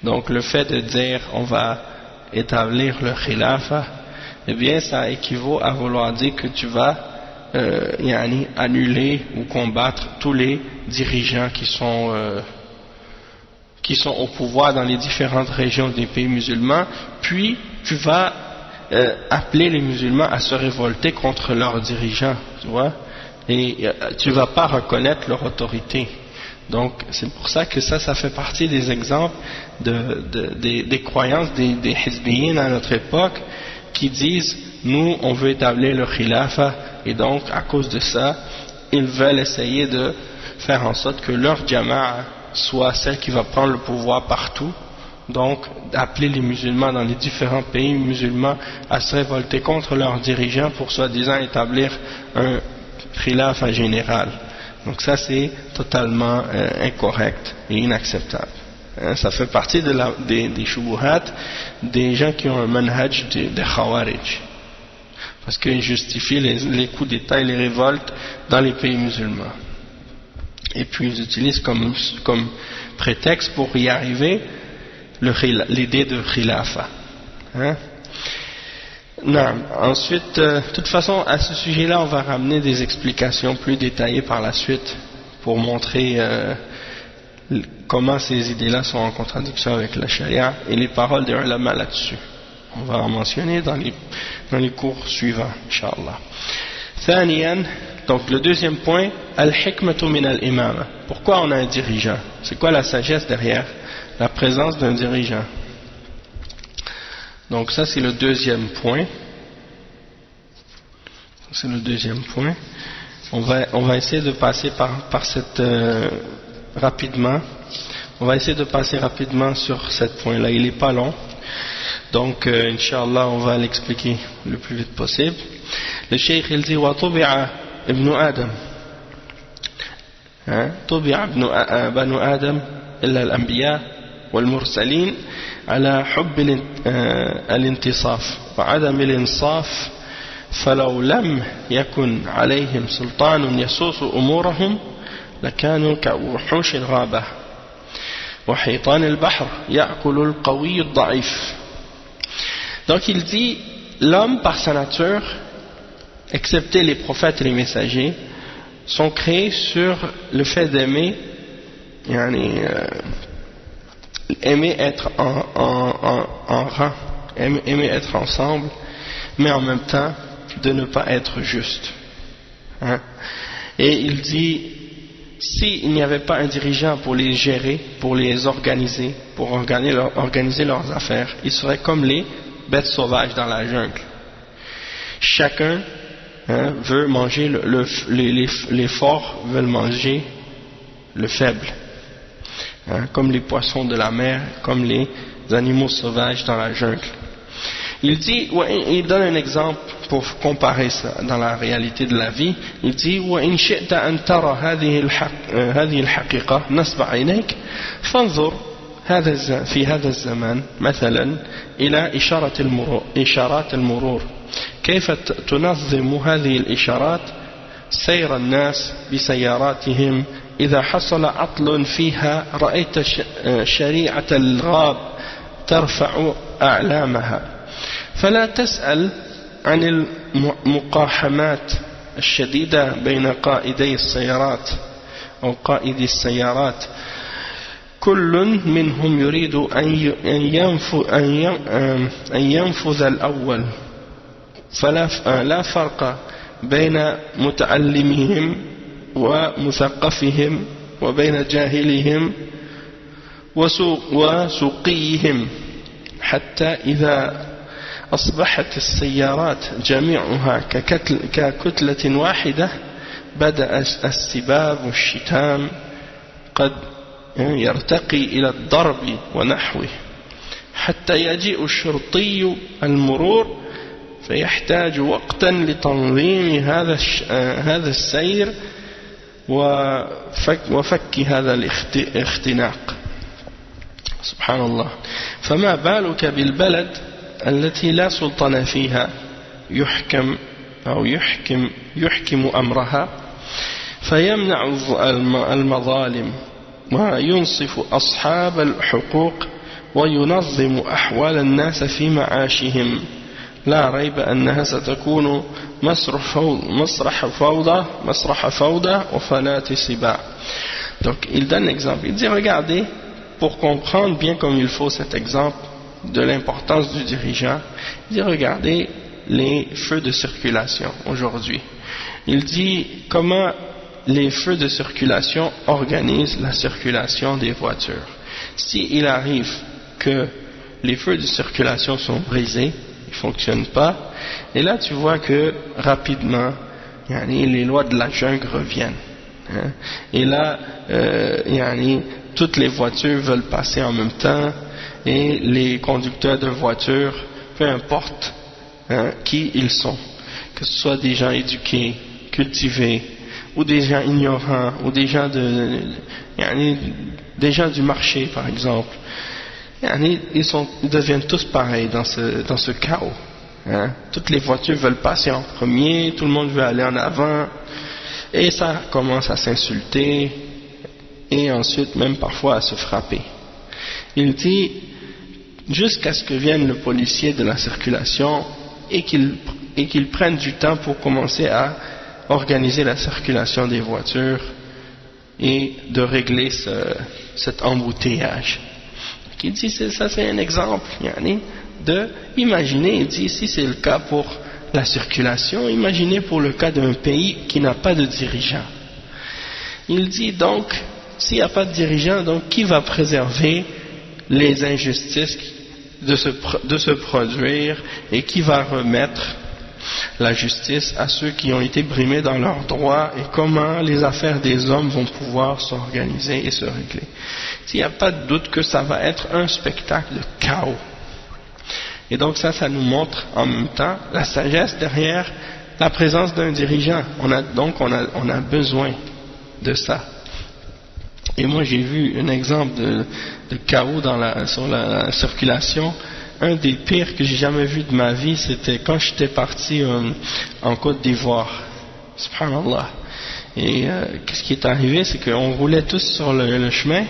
Donc le fait de dire on va établir le khilafa, eh bien ça équivaut à vouloir dire que tu vas annuler ou combattre tous les dirigeants qui sont au pouvoir dans les différentes régions des pays musulmans, puis tu vas appeler les musulmans à se révolter contre leurs dirigeants, tu vois, et tu vas pas reconnaître leur autorité. Donc c'est pour ça que ça fait partie des exemples des croyances des hizbiyin à notre époque, qui disent nous on veut établir le khilafa, et donc à cause de ça ils veulent essayer de faire en sorte que leur jama'a soit celle qui va prendre le pouvoir partout, donc d'appeler les musulmans dans les différents pays musulmans à se révolter contre leurs dirigeants pour soi-disant établir un khilafa général. Donc ça c'est totalement incorrect et inacceptable. Ça fait partie des shubuhat des gens qui ont un manhaj de Khawarij, parce qu'ils justifient les coups d'État et les révoltes dans les pays musulmans. Et puis ils utilisent comme prétexte pour y arriver l'idée de khilafa. Non. Ensuite, de toute façon, à ce sujet-là, on va ramener des explications plus détaillées par la suite pour montrer comment ces idées-là sont en contradiction avec la charia et les paroles des ulama là-dessus. On va en mentionner dans les cours suivants, Inch'Allah. ثانيا, donc le deuxième point, al-hikmatu min al-imama. Pourquoi on a un dirigeant? C'est quoi la sagesse derrière la présence d'un dirigeant? Donc ça c'est le deuxième point. C'est le deuxième point. On va essayer de passer par cette rapidement. On va essayer de passer rapidement sur ce point-là. Il n'est pas long. Donc, Inch'Allah, on va l'expliquer le plus vite possible. Le cheikh, il dit, وَطُبِعَ ابن آدم طُبِعَ بنو آدم إلا الأنبياء والمرسلين على حب الانتصاف وعدم الإنصاف فلو لم يكن عليهم سلطان يسوس أمورهم لكانوا كوحوش الغابة وحيطان البحر يأكل القوي الضعيف. Donc il dit, l'homme par sa nature, excepté les prophètes et les messagers, sont créés sur le fait d'aimer, aimer être en rang, aimer être ensemble, mais en même temps de ne pas être juste. Et il dit, s'il n'y avait pas un dirigeant pour les gérer, pour les organiser, pour organiser leurs affaires, ils seraient comme les bêtes sauvages dans la jungle. Chacun veut manger les forts veulent manger le faible, comme les poissons de la mer, comme les animaux sauvages dans la jungle. Il dit, il donne un exemple pour comparer ça dans la réalité de la vie. Il dit, وإن شئت أن ترى هذه الحقيقة نصب عينيك فانظر في هذا الزمان مثلا إلى إشارات المرور كيف تنظم هذه الإشارات سير الناس بسياراتهم إذا حصل عطل فيها رأيت شريعة الغاب ترفع أعلامها فلا تسأل عن المقاحمات الشديدة بين قائدي السيارات أو قائدي السيارات كل منهم يريد أن ينفذ الأول فلا فرق بين متعلمهم ومثقفهم وبين جاهلهم وسوقيهم حتى إذا أصبحت السيارات جميعها ككتلة واحدة بدأ السباب والشتام قد يرتقي إلى الضرب ونحوه حتى يجيء الشرطي المرور فيحتاج وقتا لتنظيم هذا السير وفك هذا الاختناق. سبحان الله. فما بالك بالبلد التي لا سلطان فيها يحكم أمرها فيمنع المظالم وينصف أصحاب الحقوق وينظم أحوال الناس في معاشهم لا ريب أنها ستكون مسرح فوضى وفلات سباع. Donc il donne l'exemple, il dit regardez, pour comprendre bien comme il faut cet exemple de l'importance du dirigeant, il dit regardez les feux de circulation aujourd'hui. Il dit comment les feux de circulation organisent la circulation des voitures. S'il arrive que les feux de circulation sont brisés, ils ne fonctionnent pas, et là tu vois que rapidement les lois de la jungle reviennent. Et là toutes les voitures veulent passer en même temps, et les conducteurs de voitures, peu importe qui ils sont, que ce soit des gens éduqués, cultivés, ou des gens ignorants, ou des gens du marché par exemple, ils deviennent tous pareils dans ce chaos. Toutes les voitures veulent passer en premier, tout le monde veut aller en avant, et ça commence à s'insulter, et ensuite même parfois à se frapper. Il dit, jusqu'à ce que vienne le policier de la circulation et qu'ils prennent du temps pour commencer à organiser la circulation des voitures et de régler cet embouteillage. Il dit ça c'est un exemple de imaginer, il dit si c'est le cas pour la circulation, imaginez pour le cas d'un pays qui n'a pas de dirigeant. Il dit donc s'il n'y a pas de dirigeant, donc qui va préserver les injustices de se produire et qui va remettre la justice à ceux qui ont été brimés dans leurs droits et comment les affaires des hommes vont pouvoir s'organiser et se régler. Il n'y a pas de doute que ça va être un spectacle de chaos. Et donc ça nous montre en même temps la sagesse derrière la présence d'un dirigeant. On a besoin de ça. Et moi j'ai vu un exemple de chaos sur la circulation. Un des pires que j'ai jamais vu de ma vie, c'était quand j'étais parti en Côte d'Ivoire. Subhanallah. Et qu'est-ce qui est arrivé, c'est qu'on roulait tous sur le chemin,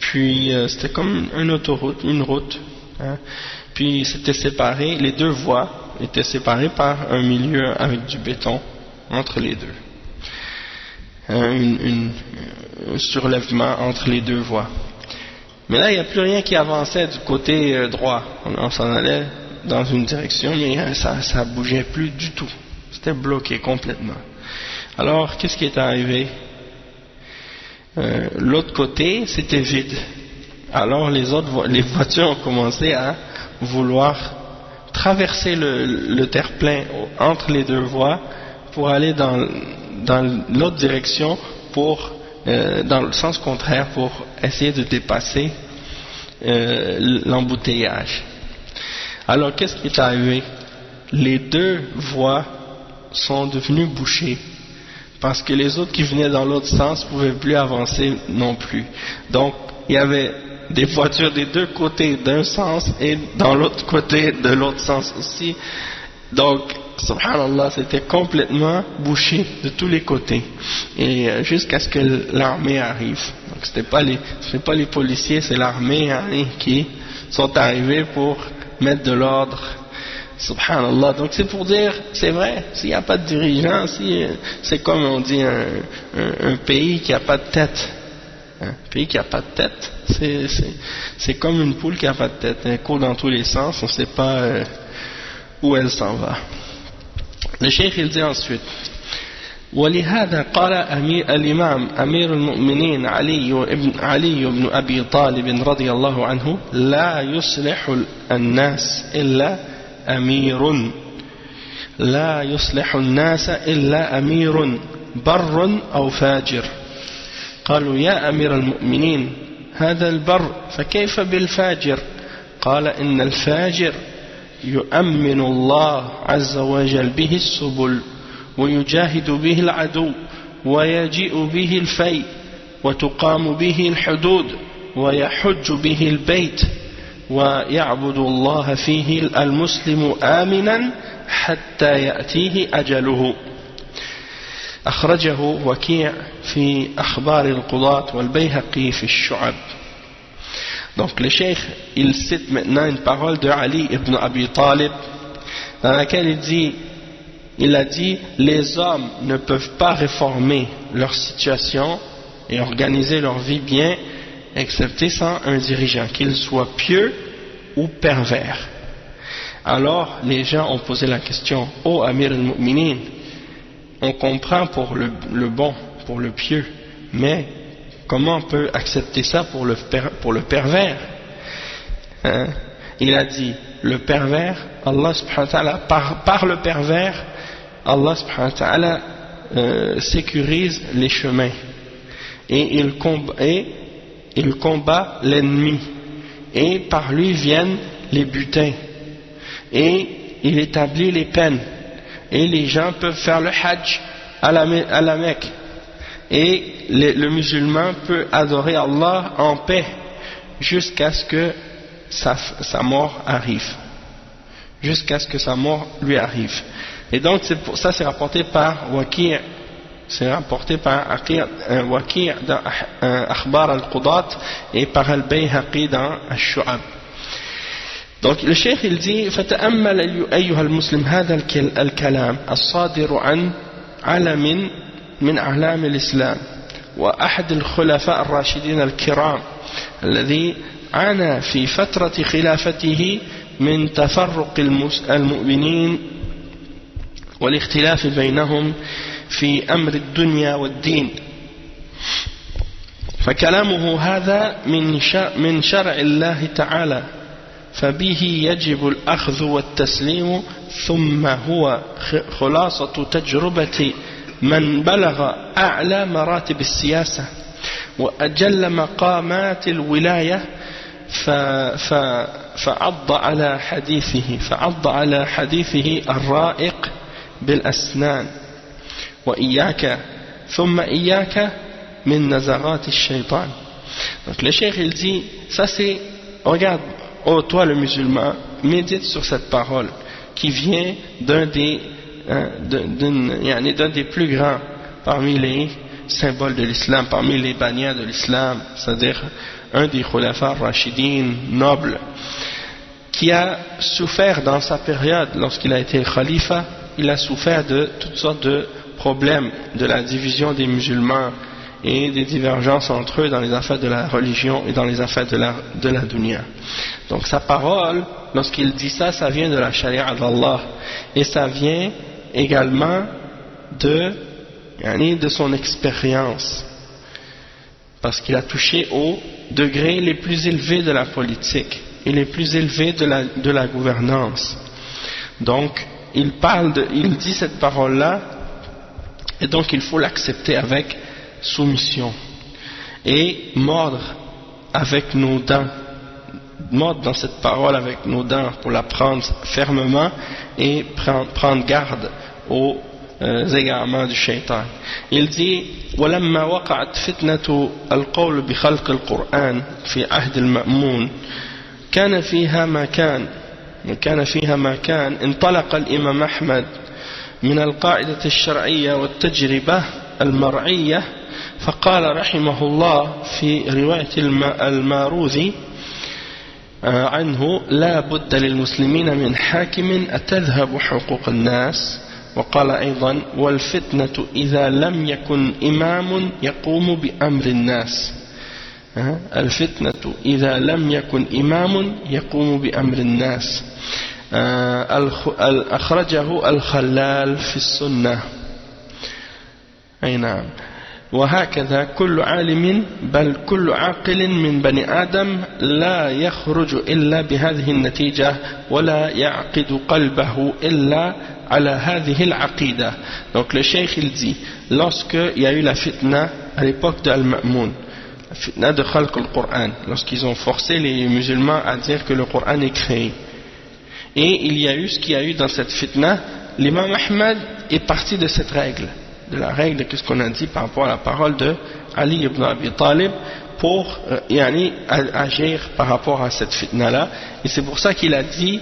puis c'était comme une autoroute, une route. Puis c'était séparé, les deux voies étaient séparées par un milieu avec du béton entre les deux. Un surlèvement entre les deux voies. Mais là, il n'y a plus rien qui avançait du côté droit. On s'en allait dans une direction, mais ça bougeait plus du tout. C'était bloqué complètement. Alors, qu'est-ce qui est arrivé? L'autre côté, c'était vide. Alors, les voitures ont commencé à vouloir traverser le terre-plein entre les deux voies pour aller dans l'autre direction dans le sens contraire pour essayer de dépasser l'embouteillage. Alors qu'est-ce qui est arrivé? Les deux voies sont devenues bouchées parce que les autres qui venaient dans l'autre sens ne pouvaient plus avancer non plus. Donc il y avait des voitures des deux côtés d'un sens et dans l'autre côté de l'autre sens aussi. Donc subhanallah, c'était complètement bouché de tous les côtés et jusqu'à ce que l'armée arrive. Donc c'était pas les policiers, c'est l'armée qui sont arrivés pour mettre de l'ordre. Subhanallah. Donc c'est pour dire, c'est vrai, s'il n'y a pas de dirigeant, c'est comme on dit un pays qui n'a pas de tête. Un pays qui n'a pas de tête, c'est comme une poule qui n'a pas de tête. Elle court dans tous les sens, on ne sait pas où elle s'en va. Le cheikh il dit ensuite ولهذا قال الإمام أمير المؤمنين علي بن أبي طالب رضي الله عنه لا يصلح الناس إلا أمير بر أو فاجر قالوا يا أمير المؤمنين هذا البر فكيف بالفاجر قال إن الفاجر يؤمن الله عز وجل به السبل ويجاهد به العدو ويجيء به الفيء وتقام به الحدود ويحج به البيت ويعبد الله فيه المسلم آمنا حتى يأتيه أجله أخرجه وكيع في أخبار القضاة والبيهقي في الشعب. Donc le cheikh il cite maintenant une parole de Ali ibn Abi Talib dans laquelle il a dit les hommes ne peuvent pas réformer leur situation et organiser leur vie bien excepté sans un dirigeant, qu'il soit pieux ou pervers. Alors les gens ont posé la question: ô Amir al-Mu'minin, on comprend pour le bon, pour le pieux, mais comment on peut accepter ça pour le pervers? Il a dit, le pervers, Allah subhanahu wa ta'ala, par le pervers, Allah subhanahu wa ta'ala sécurise les chemins et il combat l'ennemi et par lui viennent les butins et il établit les peines et les gens peuvent faire le hajj à la Mecque. Et le musulman peut adorer Allah en paix jusqu'à ce que sa mort arrive. Jusqu'à ce que sa mort lui arrive. Et donc ça c'est rapporté par Waki'. C'est rapporté par Waki' dans Akhbar al-Qudat et par al-Bayhaqi dans al-Shu'ab. Donc le cheikh il dit فتأمل أيها المسلم هذا الكلام الصادر عن علم من أعلام الإسلام وأحد الخلفاء الراشدين الكرام الذي عانى في فترة خلافته من تفرق المؤمنين والاختلاف بينهم في أمر الدنيا والدين فكلامه هذا من شرع الله تعالى فبه يجب الأخذ والتسليم ثم هو خلاصة تجربة من بلغ أعلى مراتب السياسة وأجل مقامات الولاية فعض على حديثه الرائق بالأسنان وإياك ثم إياك من نزغات الشيطان. Donc le cheikh il dit ça c'est, regarde, oh toi le musulman, médite sur cette parole qui vient d'un des plus grands parmi les symboles de l'islam, parmi les bannières de l'islam, c'est-à-dire un des khulafa rashidin nobles qui a souffert dans sa période lorsqu'il a été khalifa. Il a souffert de toutes sortes de problèmes, de la division des musulmans et des divergences entre eux dans les affaires de la religion et dans les affaires de la dunya. Donc sa parole, lorsqu'il dit ça, ça vient de la charia d'Allah et ça vient également de son expérience, parce qu'il a touché aux degrés les plus élevés de la politique et les plus élevés de la gouvernance. Donc il dit cette parole-là, et donc il faut l'accepter avec soumission et mordre avec nos dents, mordre dans cette parole avec nos dents pour la prendre fermement et prendre garde aux égarements du shaitan. Il dit ولما وقعت فتنة القول بخلق القرآن في عهد المأمون كان فيها ما كان انطلق الإمام أحمد من القاعدة الشرعية والتجربة المرعية فقال رحمه الله في رواية الماروذي عنه لا بد للمسلمين من حاكم أتذهب حقوق الناس وقال أيضا والفتنة إذا لم يكن إمام يقوم بأمر الناس الفتنة إذا لم يكن إمام يقوم بأمر الناس أخرجه الخلال في السنة. أي نعم. وهكذا كل عالم بل كل عاقل من بني آدم لا يخرج إلا بهذه النتيجة ولا يعقد قلبه إلا على هذه العقيدة. Donc le cheikh il dit, lorsqu'il y a eu la fitna à l'époque d'Al-Ma'moun, la fitna de Khalq al-Qur'an, lorsqu'ils ont forcé les musulmans à dire que le Qur'an est créé, et il y a eu ce qu'il y a eu dans cette fitna, l'imam Ahmad est parti de cette règle, de la règle de ce qu'on a dit par rapport à la parole de Ali ibn Abi Talib pour agir par rapport à cette fitna là, et c'est pour ça qu'il a dit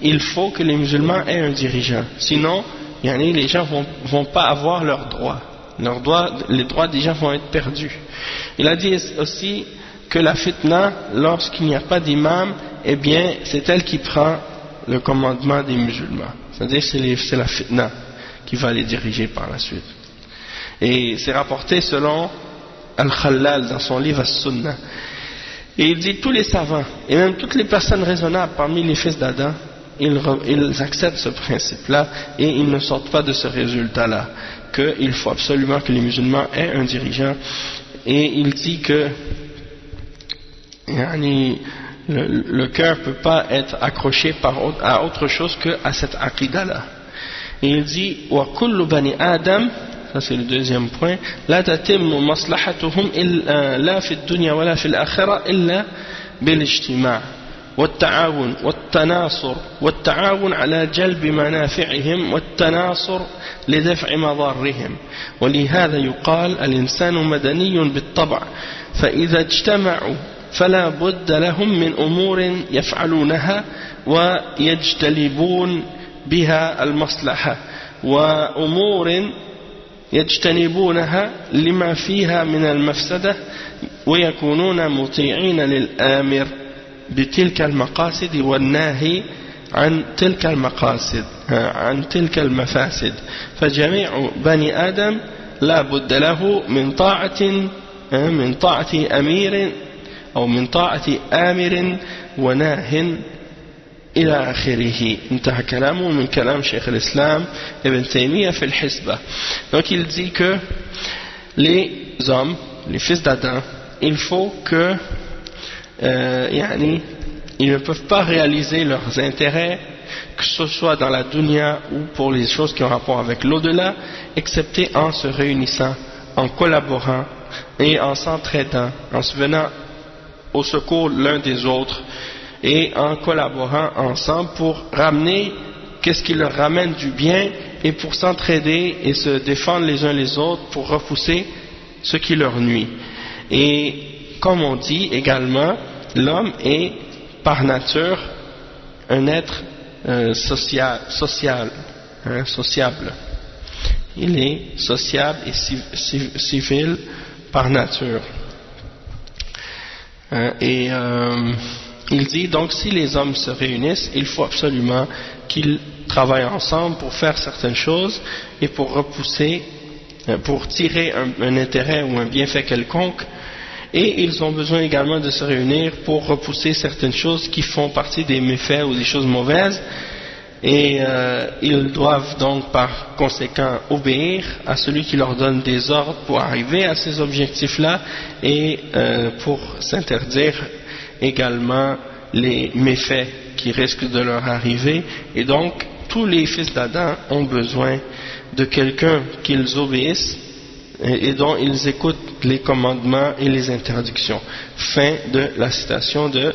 il faut que les musulmans aient un dirigeant, sinon les gens vont pas avoir leurs droits, les droits des gens vont être perdus. Il a dit aussi que la fitna, lorsqu'il n'y a pas d'imam, eh bien c'est elle qui prend le commandement des musulmans, c'est-à-dire c'est la fitna qui va les diriger par la suite. Et c'est rapporté selon Al-Khallal dans son livre As-Sunnah. Et il dit tous les savants et même toutes les personnes raisonnables parmi les fils d'Adam, ils acceptent ce principe-là et ils ne sortent pas de ce résultat-là, qu'il faut absolument que les musulmans aient un dirigeant. Et il dit que le cœur ne peut pas être accroché à autre chose qu'à cette aqidah-là. Et il dit wa kullu bani Adam, ça c'est le deuxième point, la tatimmu maslahatuhum la fi dunya wa la fi l'akhira illa bil ijtima' والتعاون والتناصر والتعاون على جلب منافعهم والتناصر لدفع مضارهم. ولهذا يقال الإنسان مدني بالطبع، فإذا اجتمعوا فلا بد لهم من أمور يفعلونها ويجتلبون بها المصلحة وأمور يجتنبونها لما فيها من المفسدة ويكونون مطيعين للآمر بتلك المقاصد والناهي عن تلك المقاصد عن تلك المفاسد فجميع بني آدم لا بد له من طاعة أمير أو من طاعة آمر وناه إلى آخره. انتهى كلامه من كلام شيخ الإسلام Ibn Taymiyyah في الحسبة. Donc il dit que les hommes, les fils d'Adam, il faut que ils ne peuvent pas réaliser leurs intérêts, que ce soit dans la dunya ou pour les choses qui ont rapport avec l'au-delà, excepté en se réunissant, en collaborant et en s'entraidant, en se venant au secours l'un des autres et en collaborant ensemble pour ramener qu'est-ce qui leur ramène du bien et pour s'entraider et se défendre les uns les autres pour repousser ce qui leur nuit. Et comme on dit également, l'homme est par nature un être sociable. Il est sociable et civil par nature. Il dit donc si les hommes se réunissent, il faut absolument qu'ils travaillent ensemble pour faire certaines choses et pour repousser, pour tirer un intérêt ou un bienfait quelconque. Et ils ont besoin également de se réunir pour repousser certaines choses qui font partie des méfaits ou des choses mauvaises. Et ils doivent donc par conséquent obéir à celui qui leur donne des ordres pour arriver à ces objectifs-là et pour s'interdire également les méfaits qui risquent de leur arriver. Et donc tous les fils d'Adam ont besoin de quelqu'un qu'ils obéissent et dont ils écoutent les commandements et les interdictions. Fin de la citation de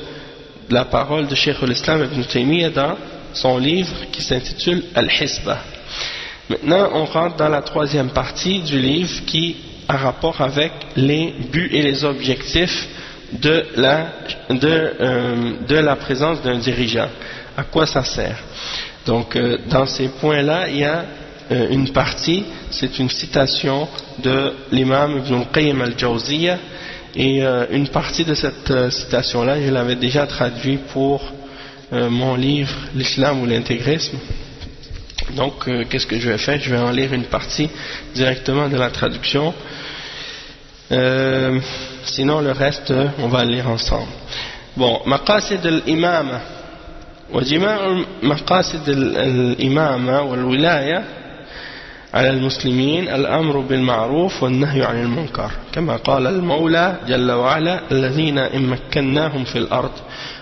la parole de Cheikh al-Islam Ibn Taymiyyah dans son livre qui s'intitule Al-Hisbah. Maintenant on rentre dans la troisième partie du livre qui a rapport avec les buts et les objectifs de la présence d'un dirigeant. À quoi ça sert? Donc dans ces points-là il y a une partie, c'est une citation de l'imam Ibn al-Qayyim al-Jawziyya et une partie de cette citation-là je l'avais déjà traduit pour mon livre L'Islam ou l'intégrisme. Donc qu'est-ce que je vais faire? Je vais en lire une partie directement de la traduction, sinon le reste on va le lire ensemble. Bon, maqasid al-imama wa jima' maqasid al-imama wal wilaya على المسلمين الأمر بالمعروف والنهي عن المنكر كما قال المولى جل وعلا الذين إن مكناهم في الأرض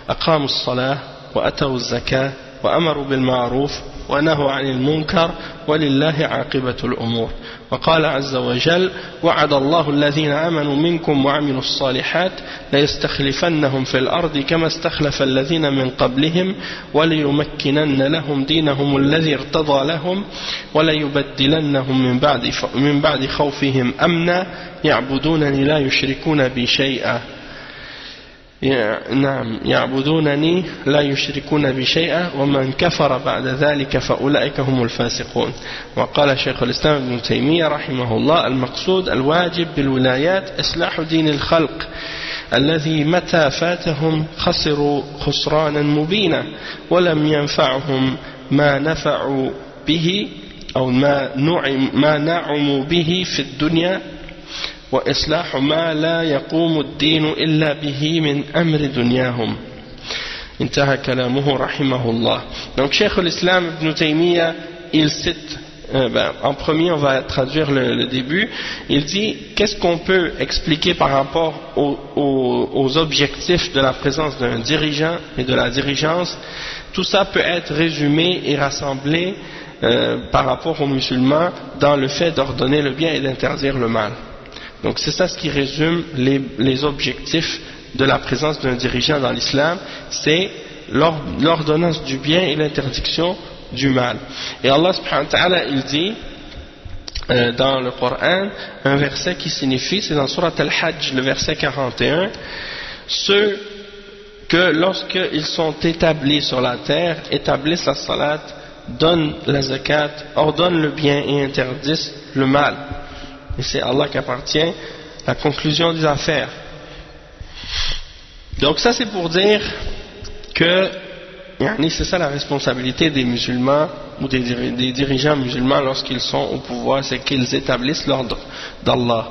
أقاموا الصلاة وأتوا الزكاة وأمروا بالمعروف ونهوا عن المنكر ولله عاقبة الأمور. وقال عز وجل وعد الله الذين آمنوا منكم وعملوا الصالحات ليستخلفنهم في الأرض كما استخلف الذين من قبلهم وليمكنن لهم دينهم الذي ارتضى لهم وليبدلنهم من بعد خوفهم أمنا يعبدونني لا يشركون بي شيئا يعبدونني لا يشركون بي شيئا ومن كفر بعد ذلك فأولئك هم الفاسقون. وقال شيخ الإسلام ابن تيمية رحمه الله المقصود الواجب بالولايات إصلاح دين الخلق الذي متى فاتهم خسروا خسرانا مبينا ولم ينفعهم ما نفعوا به أو ما نعموا به في الدنيا وإصلاح ما لا يقوم الدين إلا به من أمر دنياهم. انتهى كلامه رحمه الله. Donc Cheikh al-Islam Ibn Taymiyyah il cite en premier on va traduire le début. Il dit qu'est-ce qu'on peut expliquer par rapport aux objectifs de la présence d'un dirigeant et de la dirigeance. Tout ça peut être résumé et rassemblé par rapport aux musulmans dans le fait d'ordonner le bien et d'interdire le mal. Donc c'est ça ce qui résume les objectifs de la présence d'un dirigeant dans l'islam, c'est l'ordonnance du bien et l'interdiction du mal. Et Allah subhanahu wa ta'ala il dit dans le Coran un verset qui signifie, c'est dans Surat Al-Hajj le verset 41, ceux que lorsqu'ils sont établis sur la terre, établissent la salat, donnent la zakat, ordonnent le bien et interdisent le mal. Et c'est Allah qui appartient la conclusion des affaires. Donc ça c'est pour dire que c'est ça la responsabilité des musulmans ou des dirigeants musulmans lorsqu'ils sont au pouvoir, c'est qu'ils établissent l'ordre d'Allah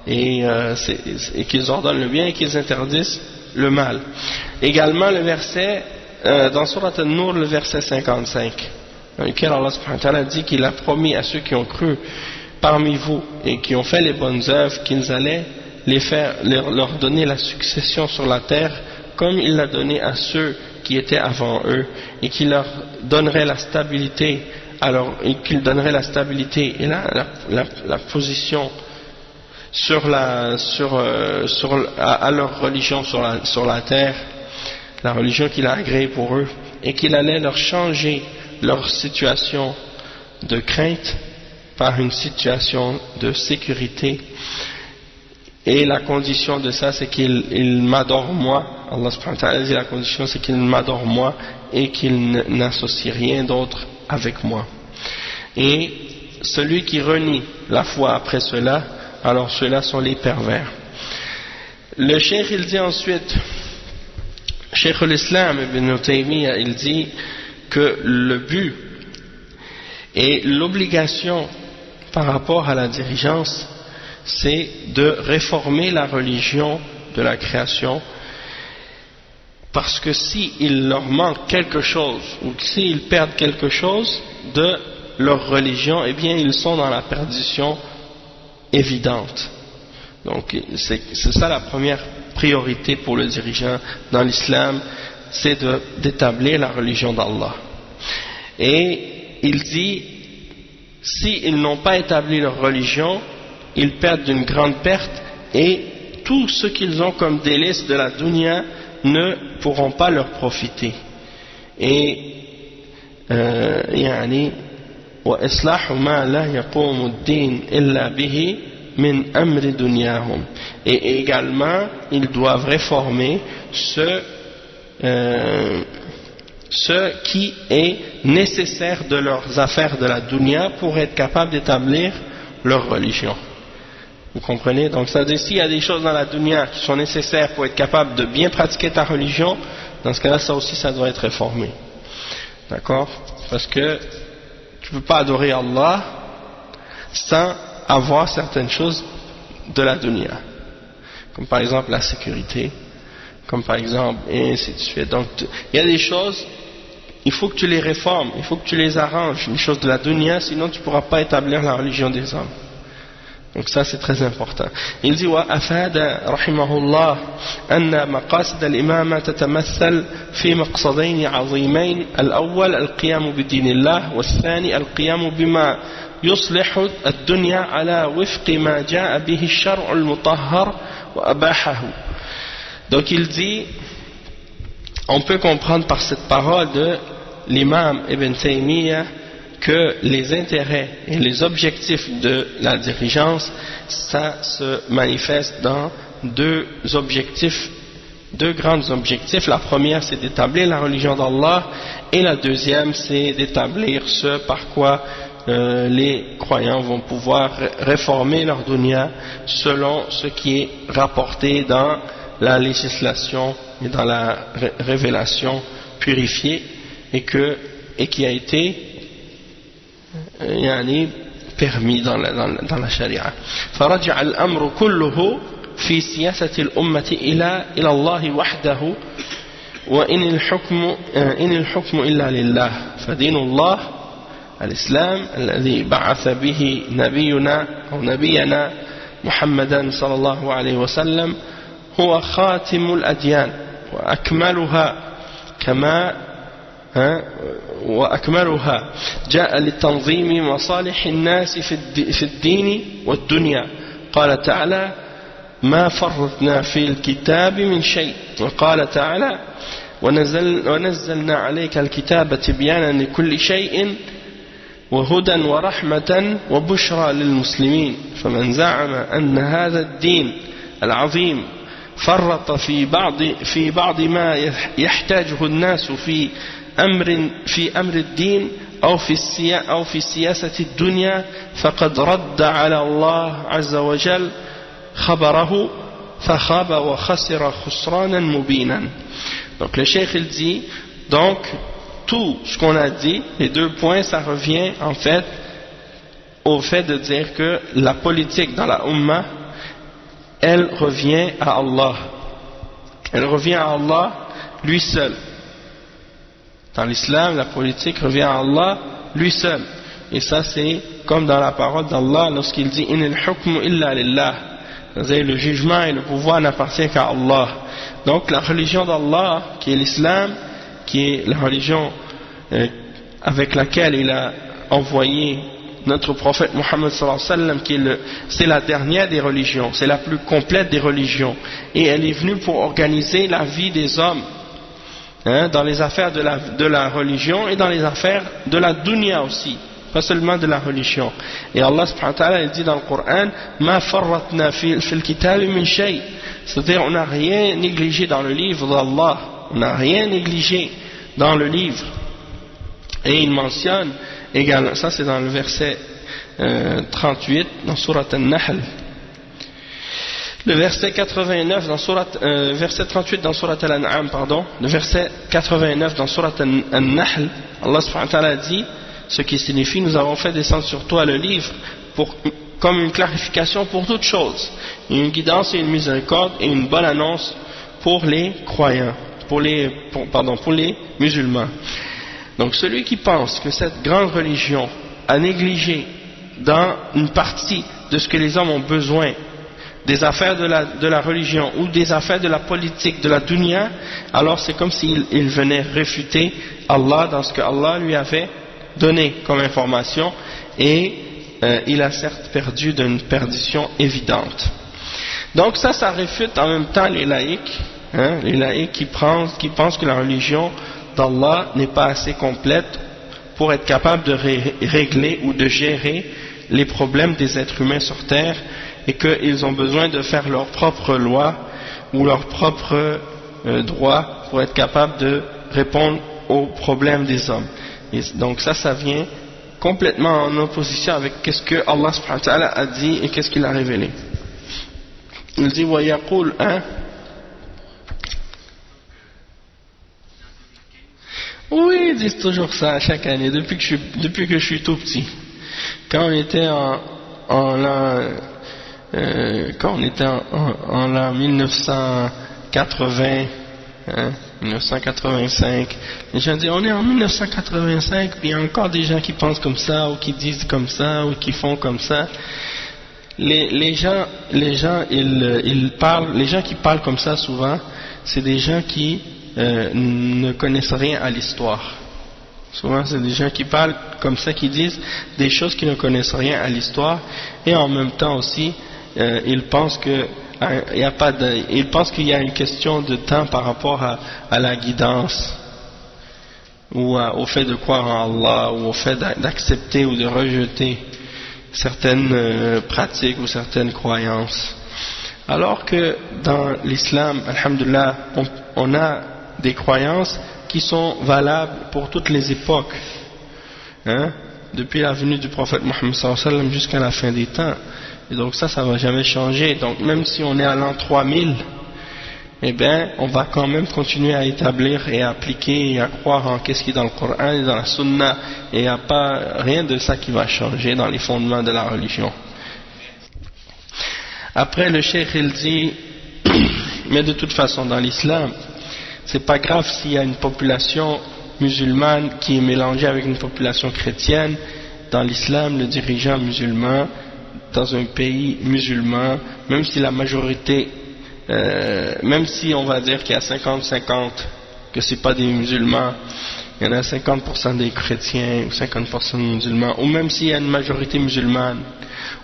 et qu'ils ordonnent le bien et qu'ils interdisent le mal. Également le verset dans Surat An-Nur, le verset 55, dans lequel Allah subhanahu wa ta'ala dit qu'il a promis à ceux qui ont cru parmi vous et qui ont fait les bonnes œuvres qu'ils allaient leur donner la succession sur la terre comme il l'a donné à ceux qui étaient avant eux, et qu'il leur donnerait la stabilité, et la position à leur religion sur la terre, la religion qu'il a agréée pour eux, et qu'il allait leur changer leur situation de crainte par une situation de sécurité. Et la condition de ça, c'est qu'il m'adore moi. Allah subhanahu wa ta'ala dit la condition, c'est qu'il m'adore moi et qu'il n'associe rien d'autre avec moi. Et celui qui renie la foi après cela, alors ceux-là sont les pervers. Le cheikh, il dit ensuite, Cheikh l'Islam Ibn Taymiyyah, il dit que le but et l'obligation par rapport à la dirigeance, c'est de réformer la religion de la création, parce que s'il leur manque quelque chose ou s'ils perdent quelque chose de leur religion, eh bien ils sont dans la perdition évidente. Donc c'est ça la première priorité pour le dirigeant dans l'islam, c'est d'établir la religion d'Allah. Et il dit, s'ils n'ont pas établi leur religion, ils perdent d'une grande perte, et tout ce qu'ils ont comme délice de la dunya ne pourront pas leur profiter. Et وإصلاح ما لا يقوم الدين إلا به من أمر دنياهم. Et également ils doivent réformer ce qui est nécessaire de leurs affaires de la dunya pour être capable d'établir leur religion. Vous comprenez? Donc ça veut dire, s'il y a des choses dans la dunya qui sont nécessaires pour être capable de bien pratiquer ta religion, dans ce cas-là, ça aussi, ça doit être réformé. D'accord? Parce que tu ne peux pas adorer Allah sans avoir certaines choses de la dunya. Comme par exemple la sécurité, comme par exemple, et ainsi de suite. Donc, il y a des choses, il faut que tu les réformes, il faut que tu les arranges, les choses de la dunya, sinon tu ne pourras pas établir la religion des hommes. Donc ça c'est très important. Il dit وأفاد رحمه الله أن مقاصد الإمامة تتمثل في مقصدين عظيمين، الأول القيام بدين الله، والثاني القيام بما يصلح الدنيا على وفق ما جاء به الشرع المطهر وأباحه. Donc il dit, on peut comprendre par cette parole de l'imam Ibn Taymiyyah que les intérêts et les objectifs de la dirigeance, ça se manifeste dans deux grands objectifs. La première, c'est d'établir la religion d'Allah, et la deuxième, c'est d'établir ce par quoi les croyants vont pouvoir réformer leur dunya selon ce qui est rapporté dans la législation et dans la révélation purifiée, et qui a été permis dans la charia. فرجع الأمر كله في سياسة الأمة إلى الله وحده، وإن الحكم إلا لله، فدين الله الإسلام الذي بعث به نبينا محمدا صلى الله عليه وسلم هو خاتم الأديان وأكملها جاء لتنظيم مصالح الناس في الدين والدنيا. قال تعالى ما فرطنا في الكتاب من شيء، وقال تعالى ونزلنا عليك الكتاب تبيانا لكل شيء وهدى ورحمة وبشرى للمسلمين، فمن زعم أن هذا الدين العظيم فرط في بعض ما يحتاجه الناس في أمر الدين أو في سياسة الدنيا فقد رد على الله عز وجل خبره فخاب وخسر خسرانا مبينا. Donc le cheikh il dit, donc tout ce qu'on a dit, les 2 points, ça revient en fait au fait de dire que la politique dans la Ummah, elle revient à Allah. Elle revient à Allah lui seul. Dans l'islam, la politique revient à Allah lui seul. Et ça c'est comme dans la parole d'Allah lorsqu'il dit Inil hukmu illa lillah. C'est-à-dire le jugement et le pouvoir n'appartiennent qu'à Allah. Donc la religion d'Allah, qui est l'islam, qui est la religion avec laquelle il a envoyé notre prophète Mohammed sallallahu alayhi wa sallam, c'est la dernière des religions, c'est la plus complète des religions, et elle est venue pour organiser la vie des hommes, dans les affaires de la religion et dans les affaires de la dunya aussi, pas seulement de la religion. Et Allah subhanahu wa ta'ala dit dans le Coran ma farratna fil kitabi min shay, c'est-à-dire on n'a rien négligé dans le livre d'Allah, on n'a rien négligé dans le livre. Et il mentionne également, ça c'est dans le verset 38 dans Surat An-Nahl, le verset 89 dans Surat, verset 38 dans Surat Al-An'am, pardon, le verset 89 dans Surat An-Nahl, Allah subhanahu wa ta'ala dit, ce qui signifie nous avons fait descendre sur toi le livre comme une clarification pour toutes choses, une guidance et une miséricorde et une bonne annonce pour les croyants, pour les musulmans. Donc celui qui pense que cette grande religion a négligé dans une partie de ce que les hommes ont besoin, des affaires de la religion ou des affaires de la politique, de la dunya, alors c'est comme s'il venait réfuter Allah dans ce que Allah lui avait donné comme information, et il a certes perdu d'une perdition évidente. Donc ça réfute en même temps les laïcs, les laïcs qui pensent que la religion d'Allah n'est pas assez complète pour être capable de régler ou de gérer les problèmes des êtres humains sur terre, et qu'ils ont besoin de faire leurs propres lois ou leurs propres droits pour être capables de répondre aux problèmes des hommes. Et donc ça vient complètement en opposition avec ce que Allah subhanahu wa ta'ala a dit et qu'est-ce qu'il a révélé. Il dit wa yaqul, oui, ils disent toujours ça chaque année, depuis que je suis tout petit. Quand on était en l'an 1980, 1985, les gens disent on est en 1985, puis il y a encore des gens qui pensent comme ça, ou qui disent comme ça, ou qui font comme ça. Les gens qui parlent comme ça souvent, c'est des gens qui ne connaissent rien à l'histoire. Souvent c'est des gens qui parlent comme ça, qui disent des choses qui ne connaissent rien à l'histoire, et en même temps aussi ils pensent qu'il y a une question de temps par rapport à la guidance, ou au fait de croire en Allah, ou au fait d'accepter ou de rejeter certaines pratiques ou certaines croyances. Alors que dans l'islam, alhamdulillah, on a des croyances qui sont valables pour toutes les époques, depuis la venue du prophète Mohammed sallallahu alayhi wa sallam jusqu'à la fin des temps. Et donc ça va jamais changer. Donc même si on est à l'an 3000, eh bien on va quand même continuer à établir et à appliquer et à croire en qu'est-ce qui est dans le Coran et dans la Sunna, et il n'y a pas rien de ça qui va changer dans les fondements de la religion. Après le cheikh il dit mais de toute façon dans l'islam c'est pas grave s'il y a une population musulmane qui est mélangée avec une population chrétienne. Dans l'islam, le dirigeant musulman dans un pays musulman, même si la majorité, même si on va dire qu'il y a 50-50, que c'est pas des musulmans, il y en a 50% des chrétiens ou 50% des musulmans, ou même s'il y a une majorité musulmane,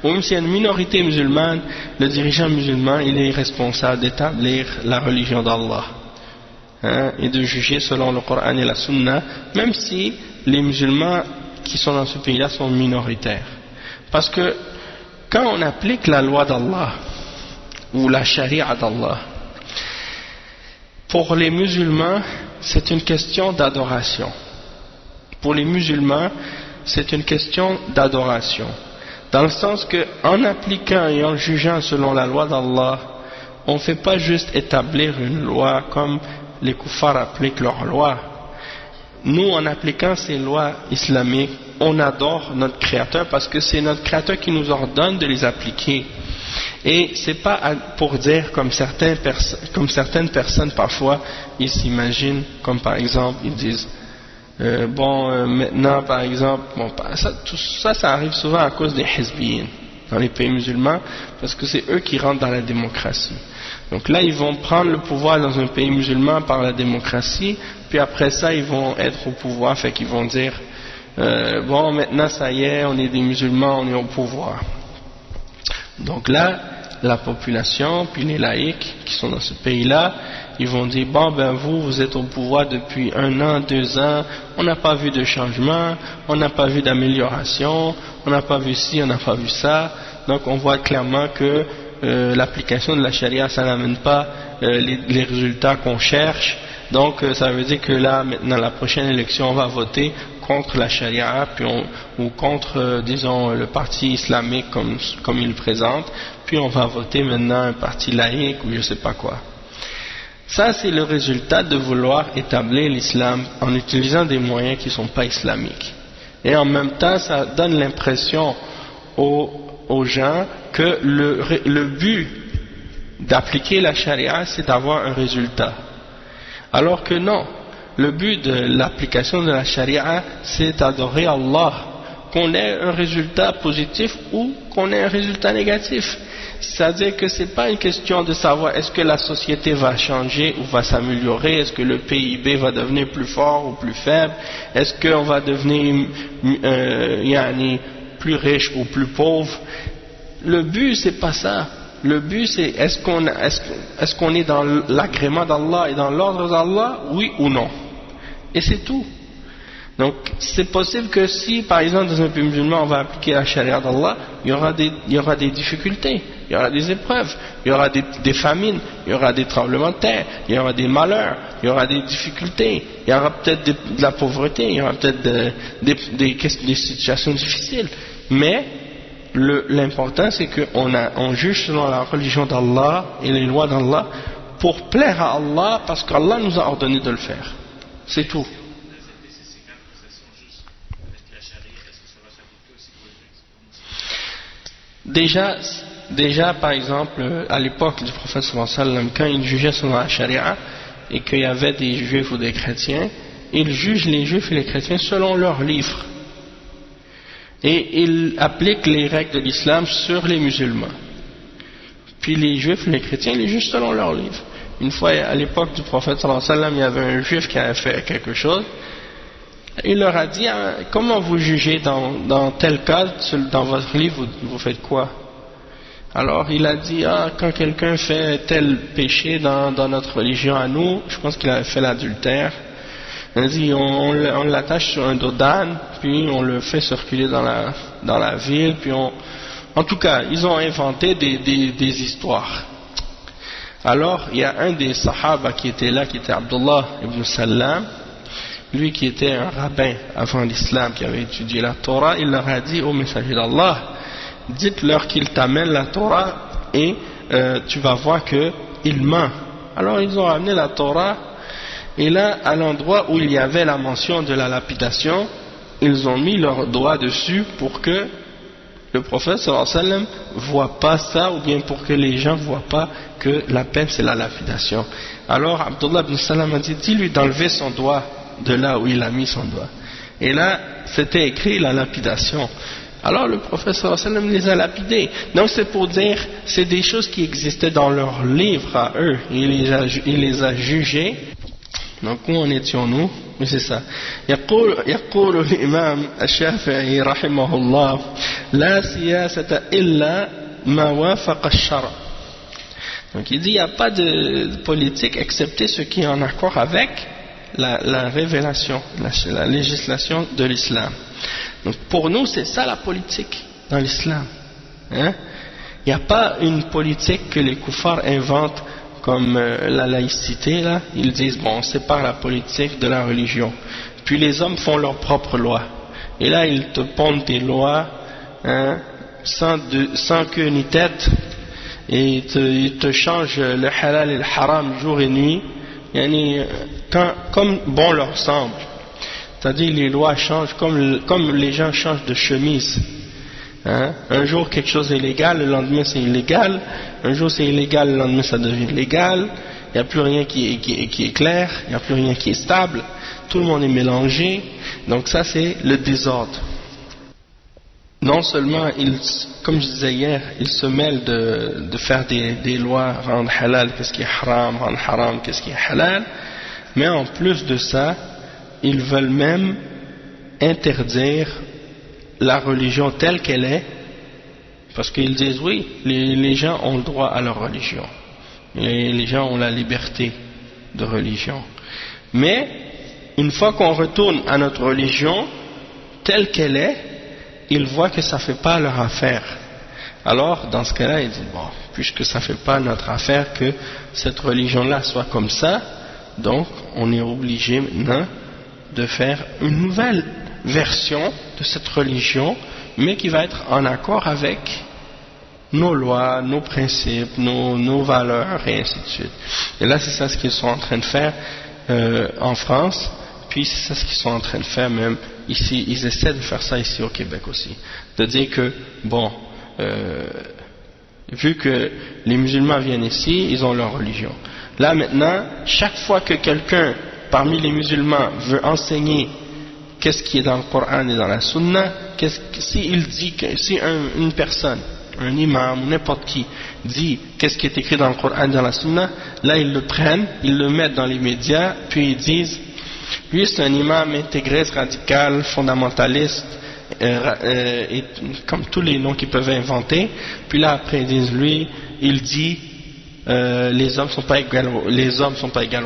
ou même s'il y a une minorité musulmane, le dirigeant musulman il est responsable d'établir la religion d'Allah, et de juger selon le Coran et la Sunna, même si les musulmans qui sont dans ce pays-là sont minoritaires. Parce que quand on applique la loi d'Allah ou la charia d'Allah, pour les musulmans c'est une question d'adoration. Pour les musulmans c'est une question d'adoration, dans le sens que en appliquant et en jugeant selon la loi d'Allah, on ne fait pas juste établir une loi comme les kuffars appliquent leurs lois. Nous, en appliquant ces lois islamiques, on adore notre Créateur parce que c'est notre Créateur qui nous ordonne de les appliquer. Et c'est pas pour dire comme certaines personnes parfois, ils s'imaginent, comme par exemple, ils disent maintenant par exemple, tout ça, ça arrive souvent à cause des hizbiyin dans les pays musulmans, parce que c'est eux qui rentrent dans la démocratie. Donc là, ils vont prendre le pouvoir dans un pays musulman par la démocratie, puis après ça, ils vont être au pouvoir, fait qu'ils vont dire maintenant ça y est, on est des musulmans, on est au pouvoir. Donc là, la population, puis les laïcs qui sont dans ce pays-là, ils vont dire vous êtes au pouvoir depuis 1 an, 2 ans, on n'a pas vu de changement, on n'a pas vu d'amélioration, on n'a pas vu ci, on n'a pas vu ça. Donc on voit clairement que l'application de la charia, ça n'amène pas les résultats qu'on cherche. Donc ça veut dire que là, maintenant, la prochaine élection, on va voter contre la charia, ou contre, disons, le parti islamique comme il le présente, puis on va voter maintenant un parti laïque ou je sais pas quoi. Ça, c'est le résultat de vouloir établir l'islam en utilisant des moyens qui ne sont pas islamiques. Et en même temps, ça donne l'impression aux gens que le but d'appliquer la charia, c'est d'avoir un résultat. Alors que non, le but de l'application de la charia, c'est d'adorer Allah, qu'on ait un résultat positif ou qu'on ait un résultat négatif. C'est-à-dire que ce n'est pas une question de savoir est-ce que la société va changer ou va s'améliorer, est-ce que le PIB va devenir plus fort ou plus faible, est-ce qu'on va devenir plus riche ou plus pauvre. Le but, c'est pas ça. Le but, c'est est-ce qu'on est dans l'agrément d'Allah et dans l'ordre d'Allah, oui ou non. Et c'est tout. Donc, c'est possible que si, par exemple, dans un pays musulman, on va appliquer la charia d'Allah, il y aura des difficultés, il y aura des épreuves, il y aura des famines, il y aura des tremblements de terre, il y aura des malheurs, il y aura des difficultés, il y aura peut-être de la pauvreté, il y aura peut-être des situations difficiles. Mais, l'important, c'est qu'on juge selon la religion d'Allah et les lois d'Allah pour plaire à Allah, parce qu'Allah nous a ordonné de le faire. C'est tout. Déjà, par exemple, à l'époque du prophète sallallahu alayhi wa sallam, quand il jugeait selon la charia et qu'il y avait des juifs ou des chrétiens, il juge les juifs et les chrétiens selon leurs livres. Et il applique les règles de l'islam sur les musulmans. Puis les juifs et les chrétiens les jugent selon leurs livres. Une fois, à l'époque du prophète sallallahu alayhi wa sallam, il y avait un juif qui avait fait quelque chose. Il leur a dit, comment vous jugez dans tel cas, dans votre livre, vous faites quoi? Alors il a dit, quand quelqu'un fait tel péché dans notre religion à nous, je pense qu'il avait fait l'adultère, il a dit, on l'attache sur un dos d'âne, puis on le fait circuler dans la ville, puis en tout cas, ils ont inventé des histoires. Alors, il y a un des sahaba qui était là, qui était Abdullah ibn Salam, lui qui était un rabbin avant l'islam, qui avait étudié la Torah, il leur a dit au messager d'Allah, dites-leur qu'il t'amène la Torah et tu vas voir qu'il ment. Alors ils ont amené la Torah et là, à l'endroit où il y avait la mention de la lapidation, ils ont mis leurs doigts dessus pour que le prophète sallallahu alayhi wa sallam voit pas ça, ou bien pour que les gens voient pas que la peine c'est la lapidation. Alors Abdullah ibn Salam a dit, dis-lui d'enlever son doigt de là où il a mis son doigt. Et là, c'était écrit la lapidation. Alors le prophète sallallahu alayhi wa sallam les a lapidés. Donc c'est pour dire, c'est des choses qui existaient dans leurs livres à eux. Il les a jugés. Donc où en étions-nous? Mais c'est ça. يقول الإمام الشافعي رحمه الله لا سياسة إلا ما وافق الشرع. Donc il dit, il n'y a pas de politique excepté ce qui est en accord avec la révélation, la législation de l'islam. Donc pour nous, c'est ça la politique dans l'islam. Hein? Il n'y a pas une politique que les kuffars inventent comme la laïcité, là. Ils disent, bon, on sépare la politique de la religion. Puis les hommes font leurs propres lois. Et là, ils te pondent des lois, hein, sans queue ni tête, et ils te changent le halal et le haram jour et nuit, comme bon leur semble. C'est-à-dire les lois changent comme les gens changent de chemise. Hein? Un jour quelque chose est légal, le lendemain c'est illégal. Un jour c'est illégal, le lendemain ça devient légal. Il n'y a plus rien qui est clair, il n'y a plus rien qui est stable. Tout le monde est mélangé. Donc ça c'est le désordre. Non seulement, comme je disais hier, ils se mêlent de faire des lois, rendre halal qu'est-ce qui est haram, rendre haram qu'est-ce qui est halal, mais en plus de ça, ils veulent même interdire la religion telle qu'elle est, parce qu'ils disent oui, les gens ont le droit à leur religion, les gens ont la liberté de religion, mais une fois qu'on retourne à notre religion telle qu'elle est, ils voient que ça ne fait pas leur affaire. Alors, dans ce cas-là, ils disent, bon, puisque ça ne fait pas notre affaire que cette religion-là soit comme ça, donc on est obligé maintenant de faire une nouvelle version de cette religion, mais qui va être en accord avec nos lois, nos principes, nos valeurs, et ainsi de suite. Et là, c'est ça ce qu'ils sont en train de faire en France, puis c'est ça ce qu'ils sont en train de faire même ici, ils essaient de faire ça ici au Québec aussi, de dire que, bon, vu que les musulmans viennent ici, ils ont leur religion. Là maintenant, chaque fois que quelqu'un parmi les musulmans veut enseigner qu'est-ce qui est dans le Coran et dans la Sunna, si une personne, un imam ou n'importe qui dit qu'est-ce qui est écrit dans le Coran et dans la Sunna, là ils le prennent, ils le mettent dans les médias, puis ils disent lui c'est un imam intégriste, radical, fondamentaliste, et comme tous les noms qu'ils peuvent inventer. Puis là après ils disent lui, il dit les hommes sont pas égaux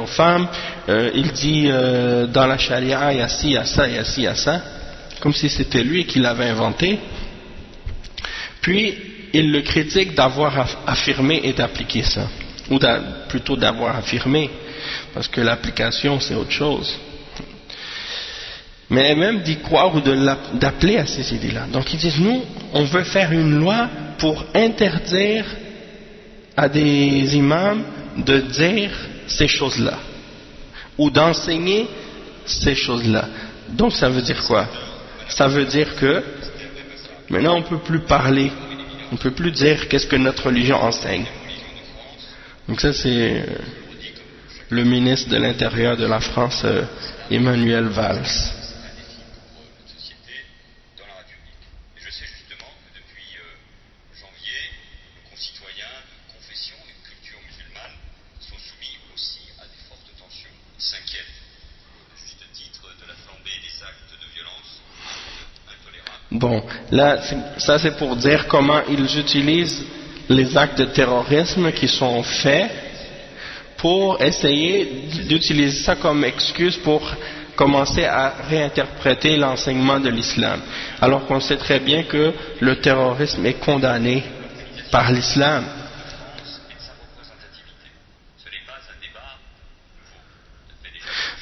aux femmes, il dit dans la charia il y a ci, il y a ça, il y a ci, il y a ça, comme si c'était lui qui l'avait inventé. Puis il le critique d'avoir affirmé et d'appliquer ça, ou plutôt d'avoir affirmé, parce que l'application c'est autre chose. Mais même d'y croire ou d'appeler à ces idées-là. Donc ils disent, nous, on veut faire une loi pour interdire à des imams de dire ces choses-là, ou d'enseigner ces choses-là. Donc ça veut dire quoi? Ça veut dire que maintenant on ne peut plus parler, on ne peut plus dire qu'est-ce que notre religion enseigne. Donc ça c'est le ministre de l'Intérieur de la France, Emmanuel Valls. Bon, là, ça c'est pour dire comment ils utilisent les actes de terrorisme qui sont faits pour essayer d'utiliser ça comme excuse pour commencer à réinterpréter l'enseignement de l'islam. Alors qu'on sait très bien que le terrorisme est condamné par l'islam.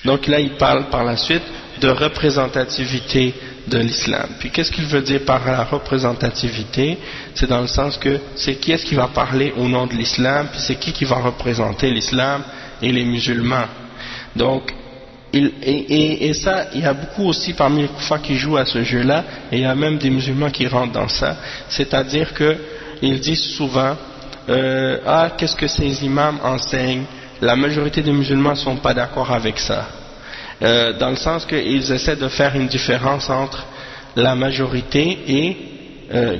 Donc là, il parle par la suite de représentativité de l'islam. Puis qu'est-ce qu'il veut dire par la représentativité? C'est dans le sens que c'est qui est-ce qui va parler au nom de l'islam, puis c'est qui va représenter l'islam et les musulmans. Donc, et ça, il y a beaucoup aussi parmi les koufars qui jouent à ce jeu-là, et il y a même des musulmans qui rentrent dans ça. C'est-à-dire que ils disent souvent, qu'est-ce que ces imams enseignent? La majorité des musulmans ne sont pas d'accord avec ça. Dans le sens qu'ils essaient de faire une différence entre la majorité et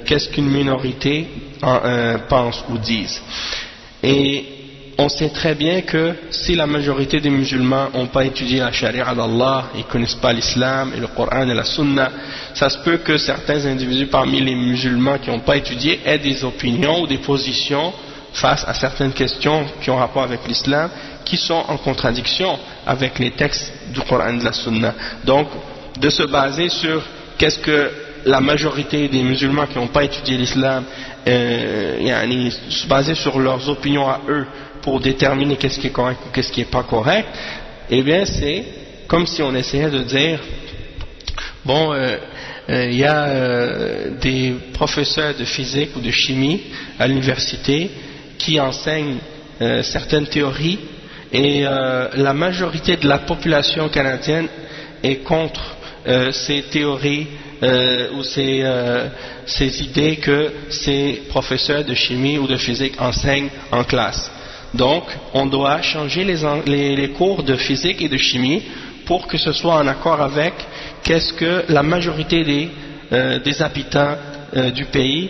qu'est-ce qu'une minorité pense ou dise. Et on sait très bien que si la majorité des musulmans n'ont pas étudié la charia d'Allah, ils ne connaissent pas l'islam et le Coran et la Sunna, ça se peut que certains individus parmi les musulmans qui n'ont pas étudié aient des opinions ou des positions face à certaines questions qui ont rapport avec l'islam, qui sont en contradiction avec les textes du Coran et de la Sunna. Donc, de se baser sur qu'est-ce que la majorité des musulmans qui n'ont pas étudié l'islam, se baser sur leurs opinions à eux pour déterminer qu'est-ce qui est correct ou qu'est-ce qui n'est pas correct, eh bien c'est comme si on essayait de dire, bon, il y a des professeurs de physique ou de chimie à l'université qui enseignent certaines théories, et la majorité de la population canadienne est contre ces théories ou ces idées que ces professeurs de chimie ou de physique enseignent en classe. Donc, on doit changer les cours de physique et de chimie pour que ce soit en accord avec qu'est-ce que la majorité des habitants du pays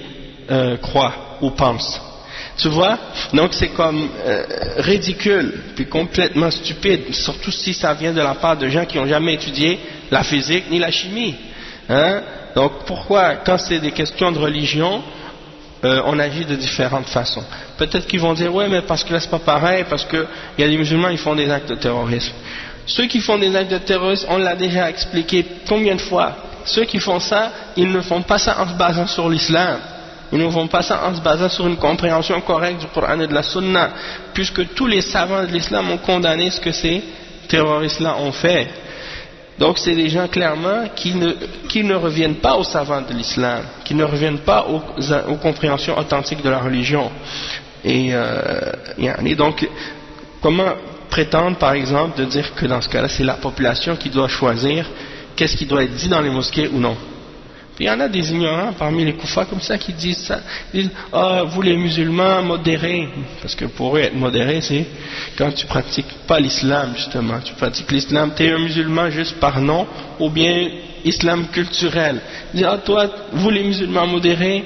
croient ou pensent. Tu vois? Donc c'est comme ridicule, puis complètement stupide, surtout si ça vient de la part de gens qui n'ont jamais étudié la physique ni la chimie. Hein? Donc pourquoi, quand c'est des questions de religion, on agit de différentes façons? Peut-être qu'ils vont dire, ouais, mais parce que là c'est pas pareil, parce qu'il y a des musulmans qui font des actes de terrorisme. Ceux qui font des actes de terrorisme, on l'a déjà expliqué combien de fois. Ceux qui font ça, ils ne font pas ça en se basant sur l'islam. Ils ne font pas ça en se basant sur une compréhension correcte du Coran et de la Sunna, puisque tous les savants de l'islam ont condamné ce que ces terroristes-là ont fait. Donc c'est des gens clairement qui ne reviennent pas aux savants de l'islam, qui ne reviennent pas aux compréhensions authentiques de la religion. Et donc, comment prétendre par exemple de dire que dans ce cas-là c'est la population qui doit choisir qu'est-ce qui doit être dit dans les mosquées ou non? Puis il y en a des ignorants parmi les koufars comme ça qui disent ça. Ils disent, vous les musulmans modérés, parce que pour eux être modéré c'est quand tu pratiques pas l'islam justement, tu pratiques l'islam, tu es un musulman juste par nom, ou bien islam culturel. Ils disent, toi, vous les musulmans modérés,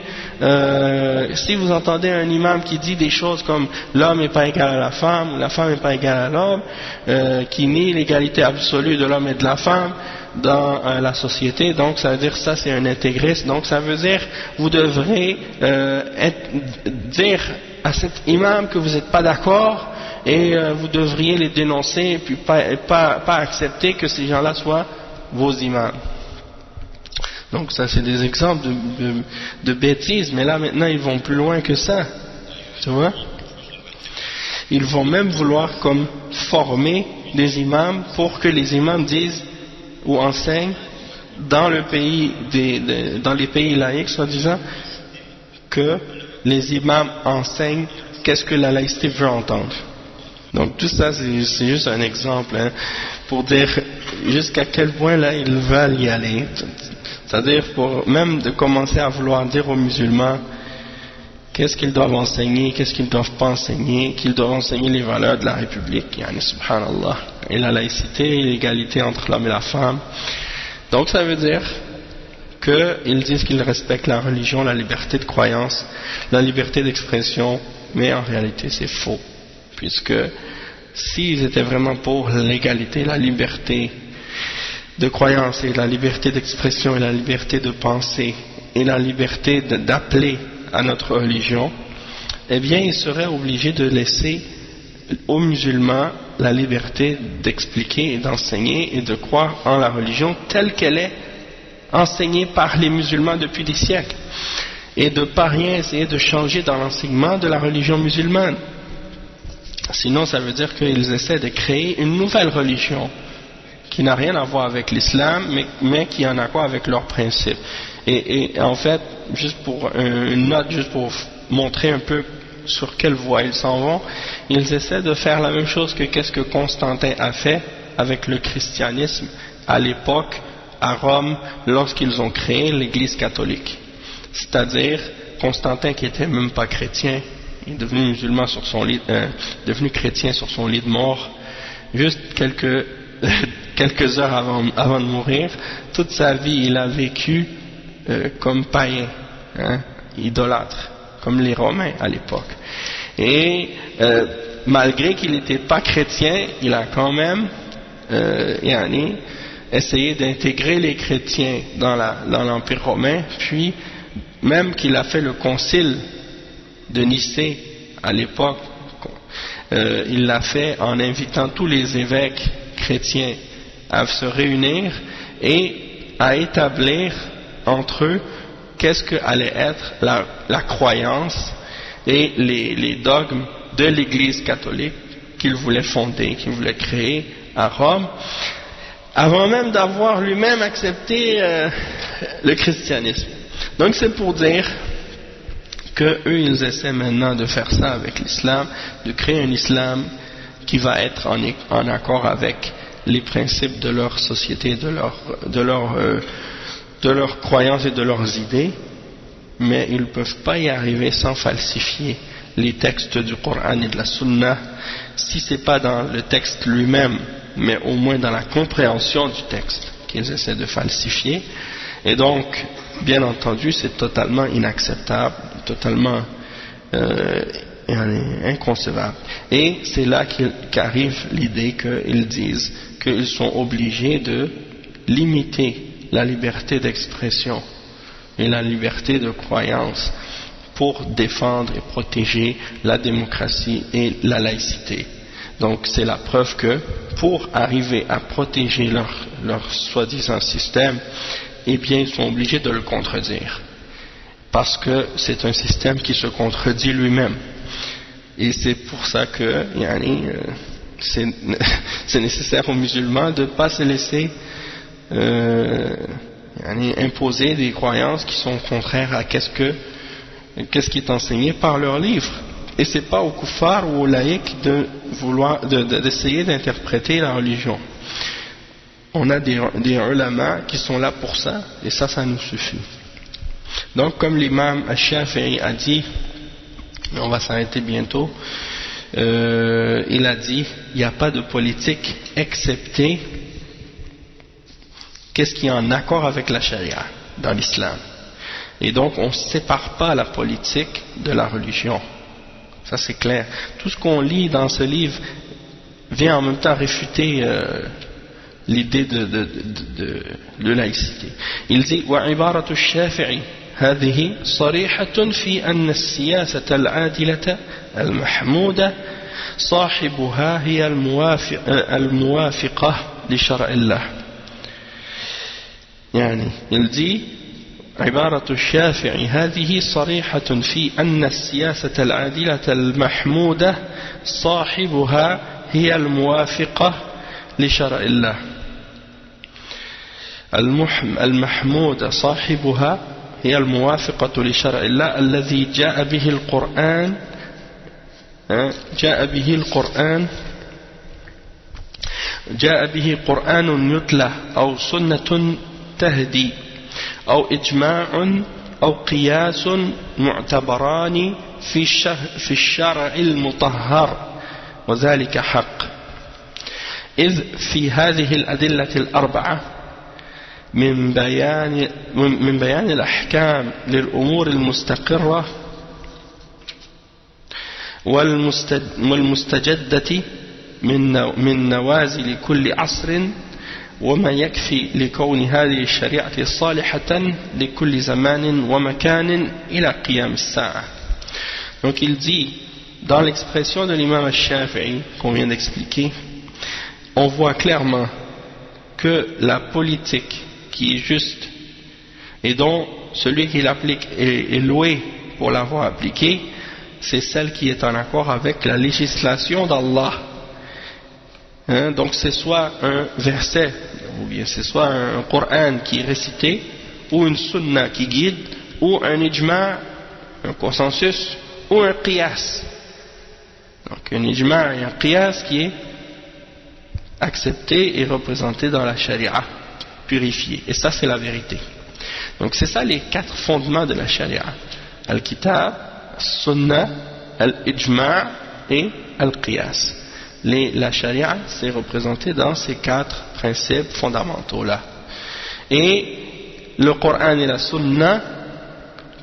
si vous entendez un imam qui dit des choses comme l'homme n'est pas égal à la femme, ou la femme n'est pas égale à l'homme, qui nie l'égalité absolue de l'homme et de la femme dans la société, donc ça veut dire ça c'est un intégriste, donc ça veut dire vous devrez dire à cet imam que vous n'êtes pas d'accord et vous devriez les dénoncer et puis pas accepter que ces gens-là soient vos imams. Donc ça c'est des exemples de bêtises, mais là maintenant ils vont plus loin que ça, tu vois. Ils vont même vouloir comme former des imams pour que les imams disent ou enseignent dans le pays dans les pays laïcs soi-disant que les imams enseignent qu'est-ce que la laïcité veut entendre. Donc tout ça c'est juste un exemple pour dire jusqu'à quel point là ils veulent y aller, c'est-à-dire pour même de commencer à vouloir dire aux musulmans qu'est-ce qu'ils doivent enseigner, qu'est-ce qu'ils ne doivent pas enseigner, qu'ils doivent enseigner les valeurs de la République, yani subhanallah, et la laïcité et l'égalité entre l'homme et la femme. Donc ça veut dire qu'ils disent qu'ils respectent la religion, la liberté de croyance, la liberté d'expression, mais en réalité c'est faux, puisque s'ils étaient vraiment pour l'égalité, la liberté de croyance et la liberté d'expression et la liberté de penser et la liberté d'appeler à notre religion, eh bien ils seraient obligés de laisser aux musulmans la liberté d'expliquer et d'enseigner et de croire en la religion telle qu'elle est enseignée par les musulmans depuis des siècles, et de ne pas rien essayer de changer dans l'enseignement de la religion musulmane. Sinon ça veut dire qu'ils essaient de créer une nouvelle religion qui n'a rien à voir avec l'islam, mais qui en a quoi avec leurs principes. Et en fait, juste pour une note, juste pour montrer un peu sur quelle voie ils s'en vont, ils essaient de faire la même chose que qu'est-ce que Constantin a fait avec le christianisme à l'époque à Rome lorsqu'ils ont créé l'église catholique. C'est-à-dire, Constantin qui était même pas chrétien, il est devenu musulman sur son lit, devenu chrétien sur son lit de mort, juste quelques heures avant de mourir. Toute sa vie, il a vécu comme païen, idolâtre, comme les Romains à l'époque. Et malgré qu'il n'était pas chrétien, il a quand même essayé d'intégrer les chrétiens dans l'Empire romain, puis même qu'il a fait le concile de Nicée à l'époque, il l'a fait en invitant tous les évêques chrétiens à se réunir et à établir entre eux qu'est-ce que allait être la croyance et les dogmes de l'Église catholique qu'il voulait fonder, qu'il voulait créer à Rome, avant même d'avoir lui-même accepté le christianisme. Donc c'est pour dire que eux ils essaient maintenant de faire ça avec l'islam, de créer un islam qui va être en accord avec les principes de leur société, de leurs croyances et de leurs idées, mais ils ne peuvent pas y arriver sans falsifier les textes du Coran et de la Sunna, si ce n'est pas dans le texte lui-même, mais au moins dans la compréhension du texte qu'ils essaient de falsifier. Et donc, bien entendu, c'est totalement inacceptable, totalement inconcevable. Et c'est là qu'arrive l'idée qu'ils disent qu'ils sont obligés de limiter la liberté d'expression et la liberté de croyance pour défendre et protéger la démocratie et la laïcité. Donc c'est la preuve que pour arriver à protéger leur soi-disant système, eh bien ils sont obligés de le contredire, parce que c'est un système qui se contredit lui-même. Et c'est pour ça que c'est nécessaire aux musulmans de ne pas se laisser imposer des croyances qui sont contraires à qu'est-ce qui est enseigné par leurs livres. Et c'est pas aux kuffars ou aux laïcs d'essayer d'interpréter la religion. On a des ulama qui sont là pour ça, et ça nous suffit. Donc comme l'imam Al-Shafi'i a dit, on va s'arrêter bientôt, il a dit, il n'y a pas de politique excepté qu'est-ce qui est en accord avec la charia dans l'islam. Et donc on ne sépare pas la politique de la religion. Ça c'est clair. Tout ce qu'on lit dans ce livre vient en même temps réfuter l'idée de laïcité. Il dit وعبارة الشافعي هذه صريحة في أن السياسة العادلة المحمودة صاحبها هي الموافقة لشرع الله. يعني il dit عبارة الشافعي هذه صريحة في أن السياسة العادلة المحمودة صاحبها هي الموافقة لشرع الله. المحمودة صاحبها هي الموافقة لشرع الله الذي جاء به قرآن يتلى أو سنة تهدي أو إجماع أو قياس معتبران في الشرع المطهر وذلك حق. إذ في هذه الأدلة الأربعة من بيان الأحكام للأمور المستقرة والمستجدة من نوازل كل عصر، وما يكفي لكون هذه الشريعة صالحة لكل زمان ومكان إلى قيام الساعة. Donc il dit, dans l'expression de l'imam al-Shafi'i qu'on vient d'expliquer, on voit clairement que la politique qui est juste et dont celui qui l'applique est loué pour l'avoir appliquée, c'est celle qui est en accord avec la législation d'Allah. Donc c'est soit un verset, ou bien c'est soit un Coran qui est récité, ou une sunna qui guide, ou un ijma', un consensus, ou un qiyas. Donc un ijma' et un qiyas qui est accepté et représenté dans la charia, purifié. Et ça c'est la vérité. Donc c'est ça les 4 fondements de la charia: al-kitab, al-sunna, al-ijma' et al-qiyas. La charia c'est représenté dans ces 4 principes fondamentaux là. Et le Coran et la sunna,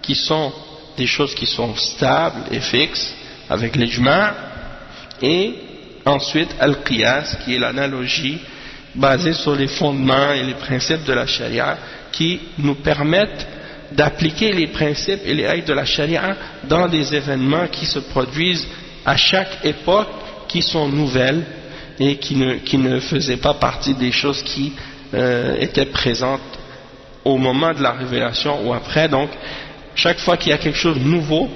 qui sont des choses qui sont stables et fixes avec l'ijma', et ensuite al-qiyas qui est l'analogie basée sur les fondements et les principes de la charia, qui nous permettent d'appliquer les principes et les règles de la charia dans des événements qui se produisent à chaque époque, qui sont nouvelles et qui ne faisaient pas partie des choses qui étaient présentes au moment de la révélation ou après. Donc chaque fois qu'il y a quelque chose de nouveau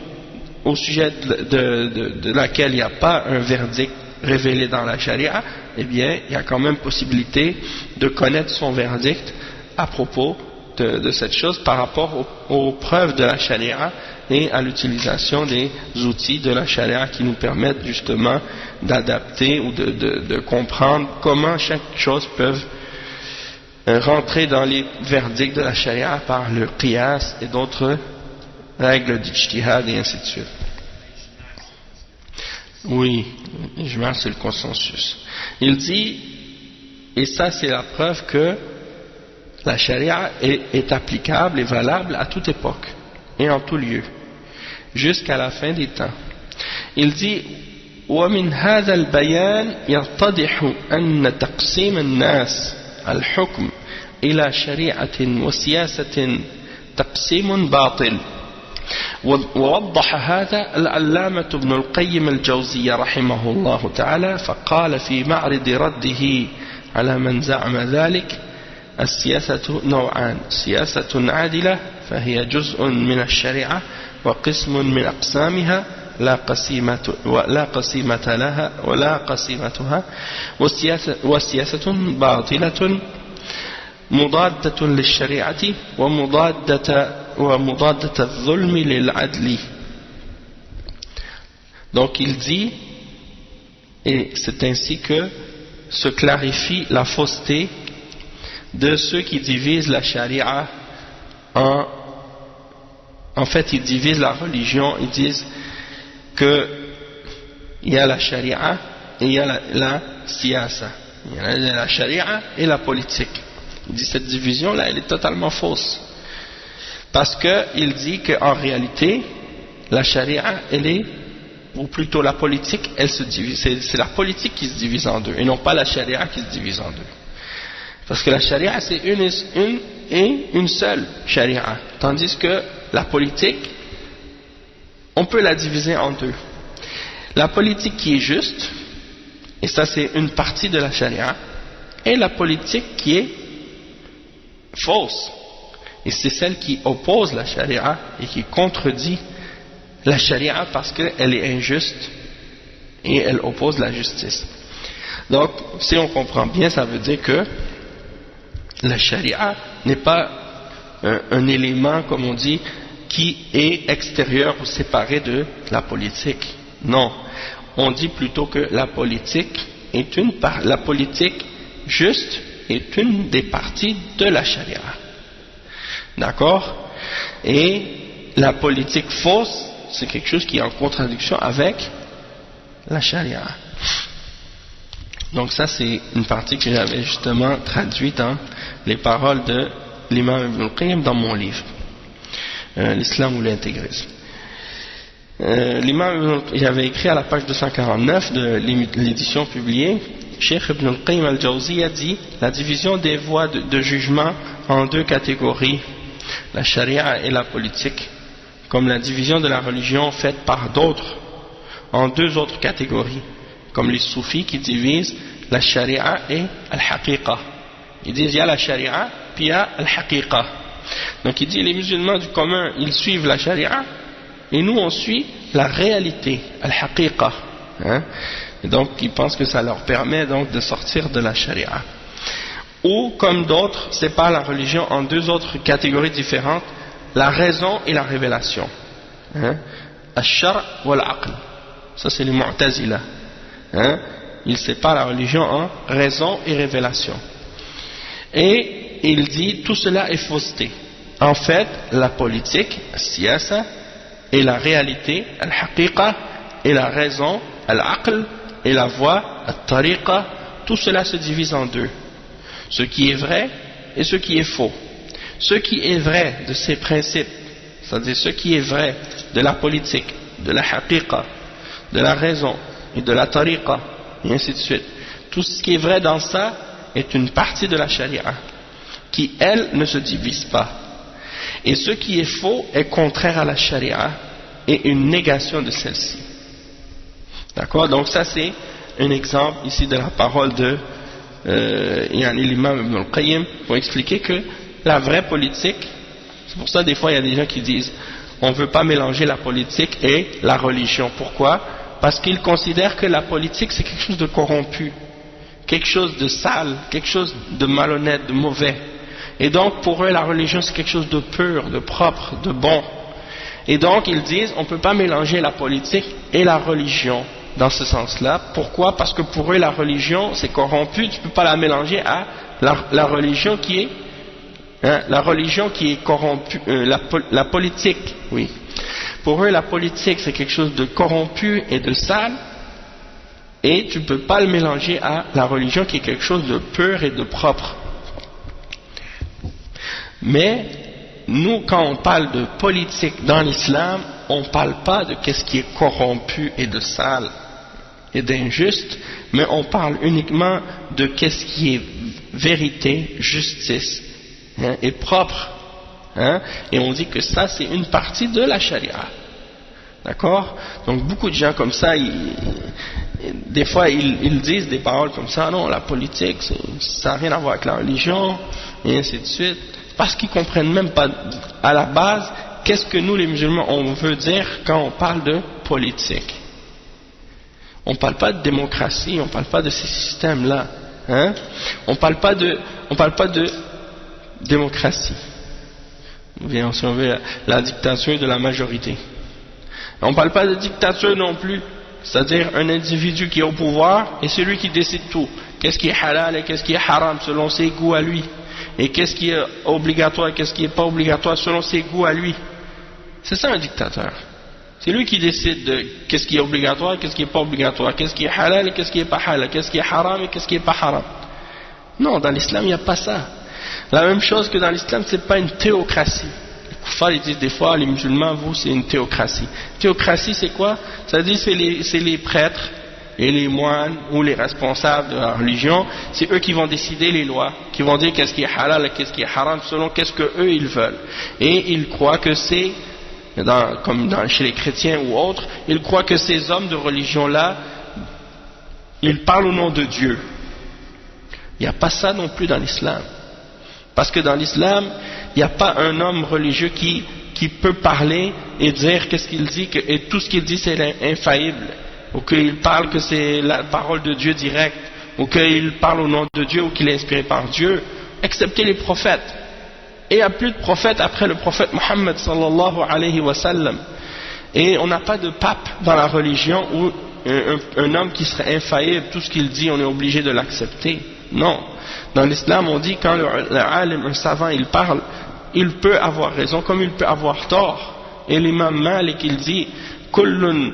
au sujet de laquelle il n'y a pas un verdict révélé dans la charia, eh bien il y a quand même possibilité de connaître son verdict à propos de cette chose par rapport aux preuves de la charia et à l'utilisation des outils de la charia qui nous permettent justement d'adapter ou de comprendre comment chaque chose peut rentrer dans les verdicts de la charia par le qiyas et d'autres règles d'ijtihad et ainsi de suite. Oui, l'ijma' c'est le consensus. Il dit, et ça c'est la preuve que la charia est applicable et valable à toute époque et en tout lieu, jusqu'à la fin des temps. Il dit, ومن هذا البيان يتضح أن تقسيم الناس الحكم إلى شريعة وسياسة تقسيم باطل. ووضح هذا العلامة ابن القيم الجوزية رحمه الله تعالى فقال في معرض رده على من زعم ذلك: السياسة نوعان، سياسة عادلة فهي جزء من الشريعة وقسم من أقسامها لا قسيمة لها ولا قسيمتها، وسياسة باطلة مضادة للشريعة ومضادة الظلم للعدل. Donc il dit, et c'est ainsi que se clarifie la fausseté de ceux qui divisent la charia en fait ils divisent la religion, ils disent que il y a la charia et il y a la siyasa, il y a la charia et la politique. Il dit cette division là elle est totalement fausse, parce qu'il dit qu'en réalité la charia elle est, ou plutôt la politique elle se divise, c'est la politique qui se divise en deux et non pas la charia qui se divise en deux, parce que la charia c'est une seule charia, tandis que la politique on peut la diviser en deux. La politique qui est juste, et ça c'est une partie de la charia, et la politique qui est fausse, et c'est celle qui oppose la charia et qui contredit la charia parce qu'elle est injuste et elle oppose la justice. Donc si on comprend bien, ça veut dire que la charia n'est pas un élément, comme on dit, qui est extérieur ou séparé de la politique. Non, on dit plutôt que la politique la politique juste est une des parties de la charia. D'accord? Et la politique fausse, c'est quelque chose qui est en contradiction avec la charia. Donc ça c'est une partie que j'avais justement traduite dans les paroles de l'imam Ibn al-Qayyim dans mon livre, l'islam ou l'intégrisme. L'imam, il avait écrit à la page 249 de l'édition publiée, Cheikh Ibn al-Qayyim al-Jawziyya dit: la division des voies de jugement en deux catégories, la charia et la politique, comme la division de la religion faite par d'autres en deux autres catégories, comme les soufis qui divisent la charia et al-haqiqa. Ils disent il y a la charia puis il y a al-haqiqa. Donc il dit les musulmans du commun ils suivent la charia et nous on suit la réalité, al-haqiqa, hein? Et donc ils pensent que ça leur permet donc de sortir de la charia. Ou comme d'autres séparent la religion en deux autres catégories différentes, la raison et la révélation, hein? Al-shar' wal-aql, ça c'est les mu'tazila, hein? Ils séparent la religion en raison et révélation. Et il dit tout cela est fausseté. En fait la politique, siyasa, et la réalité, al-haqiqa, et la raison, al-aql, et la voie, al-tariqa, tout cela se divise en deux. Ce qui est vrai et ce qui est faux. Ce qui est vrai de ces principes, c'est-à-dire ce qui est vrai de la politique, de la haqiqa, de la raison et de la tariqa, et ainsi de suite. Tout ce qui est vrai dans ça est une partie de la charia, qui elle ne se divise pas. Et ce qui est faux est contraire à la charia et une négation de celle-ci. D'accord? Donc ça c'est un exemple ici de la parole de l'imam Ibn al-Qayyim pour expliquer que la vraie politique, c'est pour ça des fois il y a des gens qui disent on ne veut pas mélanger la politique et la religion. Pourquoi? Parce qu'ils considèrent que la politique c'est quelque chose de corrompu, quelque chose de sale, quelque chose de malhonnête, de mauvais. Et donc pour eux la religion c'est quelque chose de pur, de propre, de bon. Et donc ils disent on ne peut pas mélanger la politique et la religion dans ce sens-là. Pourquoi? Parce que pour eux la religion c'est corrompu, tu ne peux pas la mélanger à la religion qui est la religion qui est corrompue, la politique, oui. Pour eux la politique c'est quelque chose de corrompu et de sale, et tu ne peux pas le mélanger à la religion qui est quelque chose de pur et de propre. Mais nous, quand on parle de politique dans l'islam, on ne parle pas de qu'est-ce qui est corrompu et de sale et d'injuste, mais on parle uniquement de qu'est-ce qui est vérité, justice et propre. Et on dit que ça, c'est une partie de la charia. D'accord? Donc beaucoup de gens comme ça, des fois ils disent des paroles comme ça, non, la politique, ça n'a rien à voir avec la religion, et ainsi de suite. Parce qu'ils ne comprennent même pas à la base qu'est-ce que nous les musulmans on veut dire quand on parle de politique. On ne parle pas de démocratie, on ne parle pas de ces systèmes-là. On ne parle pas de démocratie. Bien, si on veut la dictature de la majorité. On ne parle pas de dictature non plus, c'est-à-dire un individu qui est au pouvoir et c'est lui qui décide tout. Qu'est-ce qui est halal et qu'est-ce qui est haram selon ses goûts à lui. Et qu'est-ce qui est obligatoire et qu'est-ce qui n'est pas obligatoire selon ses goûts à lui. C'est ça un dictateur. C'est lui qui décide de qu'est-ce qui est obligatoire et qu'est-ce qui n'est pas obligatoire, qu'est-ce qui est halal et qu'est-ce qui n'est pas halal, qu'est-ce qui est haram et qu'est-ce qui n'est pas haram. Non, dans l'islam il n'y a pas ça. La même chose que dans l'islam, c'est pas une théocratie. Les koufars ils disent des fois, les musulmans, vous c'est une théocratie. Théocratie c'est quoi? Ça dit c'est les prêtres et les moines ou les responsables de la religion, c'est eux qui vont décider les lois, qui vont dire qu'est-ce qui est halal et qu'est-ce qui est haram selon qu'est-ce que eux ils veulent. Et ils croient que c'est, chez les chrétiens ou autres, ils croient que ces hommes de religion là, ils parlent au nom de Dieu. Il n'y a pas ça non plus dans l'islam. Parce que dans l'islam, il n'y a pas un homme religieux qui peut parler et dire qu'est-ce qu'il dit, et tout ce qu'il dit c'est infaillible, ou qu'il parle que c'est la parole de Dieu directe, ou qu'il parle au nom de Dieu, ou qu'il est inspiré par Dieu, excepté les prophètes. Et il n'y a plus de prophètes après le prophète Mohammed sallallahu alayhi wa sallam. Et on n'a pas de pape dans la religion où un homme qui serait infaillible, tout ce qu'il dit on est obligé de l'accepter. Non. Dans l'islam on dit quand le alim, un savant, il parle, il peut avoir raison comme il peut avoir tort. Et l'imam Malik il dit kullun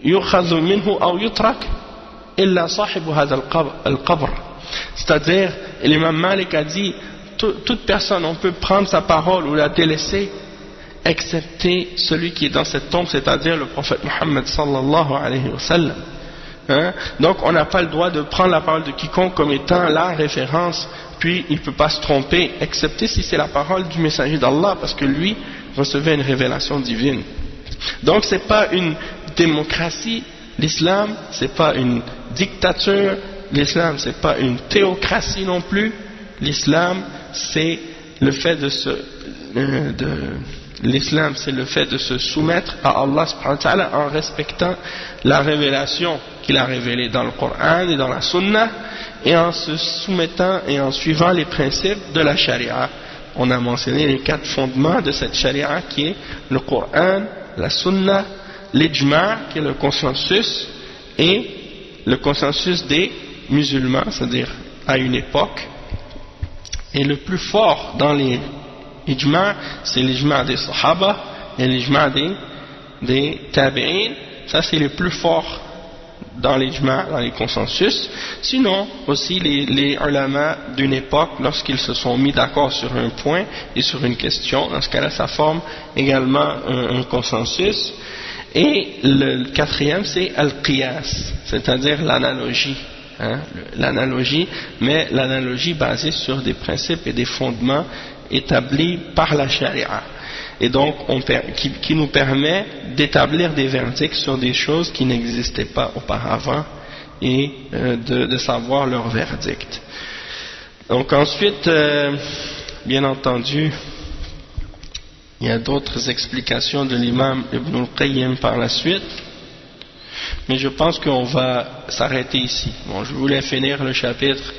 yukhadhu minhu aw yutrak illa sahibu hadha al-qabr. C'est-à-dire l'imam Malik a dit toute personne on peut prendre sa parole ou la délaisser excepté celui qui est dans cette tombe, c'est-à-dire le prophète Mohammed sallallahu alayhi wa sallam. Donc on n'a pas le droit de prendre la parole de quiconque comme étant la référence, puis il ne peut pas se tromper, excepté si c'est la parole du messager d'Allah, parce que lui recevait une révélation divine. Donc c'est pas une démocratie, l'islam, c'est pas une dictature, l'islam c'est pas une théocratie non plus, l'islam c'est le fait l'islam c'est le fait de se soumettre à Allah subhanahu wa ta'ala en respectant la révélation qu'il a révélée dans le Coran et dans la Sunna, et en se soumettant et en suivant les principes de la charia. On a mentionné les 4 fondements de cette charia qui est le Coran, la Sunna, l'ijma qui est le consensus, et le consensus des musulmans, c'est-à-dire à une époque. Et le plus fort dans les ijma, c'est l'ijma des sahaba et l'ijma des tabi'in. Ça c'est le plus fort dans l'ijma, dans les consensus. Sinon aussi les ulama d'une époque, lorsqu'ils se sont mis d'accord sur un point et sur une question, dans ce cas-là ça forme également un consensus. Et le 4e c'est al-qiyas, c'est-à-dire l'analogie. L'analogie, mais l'analogie basée sur des principes et des fondements établis par la charia, et donc qui nous permet d'établir des verdicts sur des choses qui n'existaient pas auparavant et de savoir leur verdict. Donc ensuite, bien entendu, il y a d'autres explications de l'imam Ibn al-Qayyim par la suite, Mais je pense qu'on va s'arrêter ici. Bon, je voulais finir le chapitre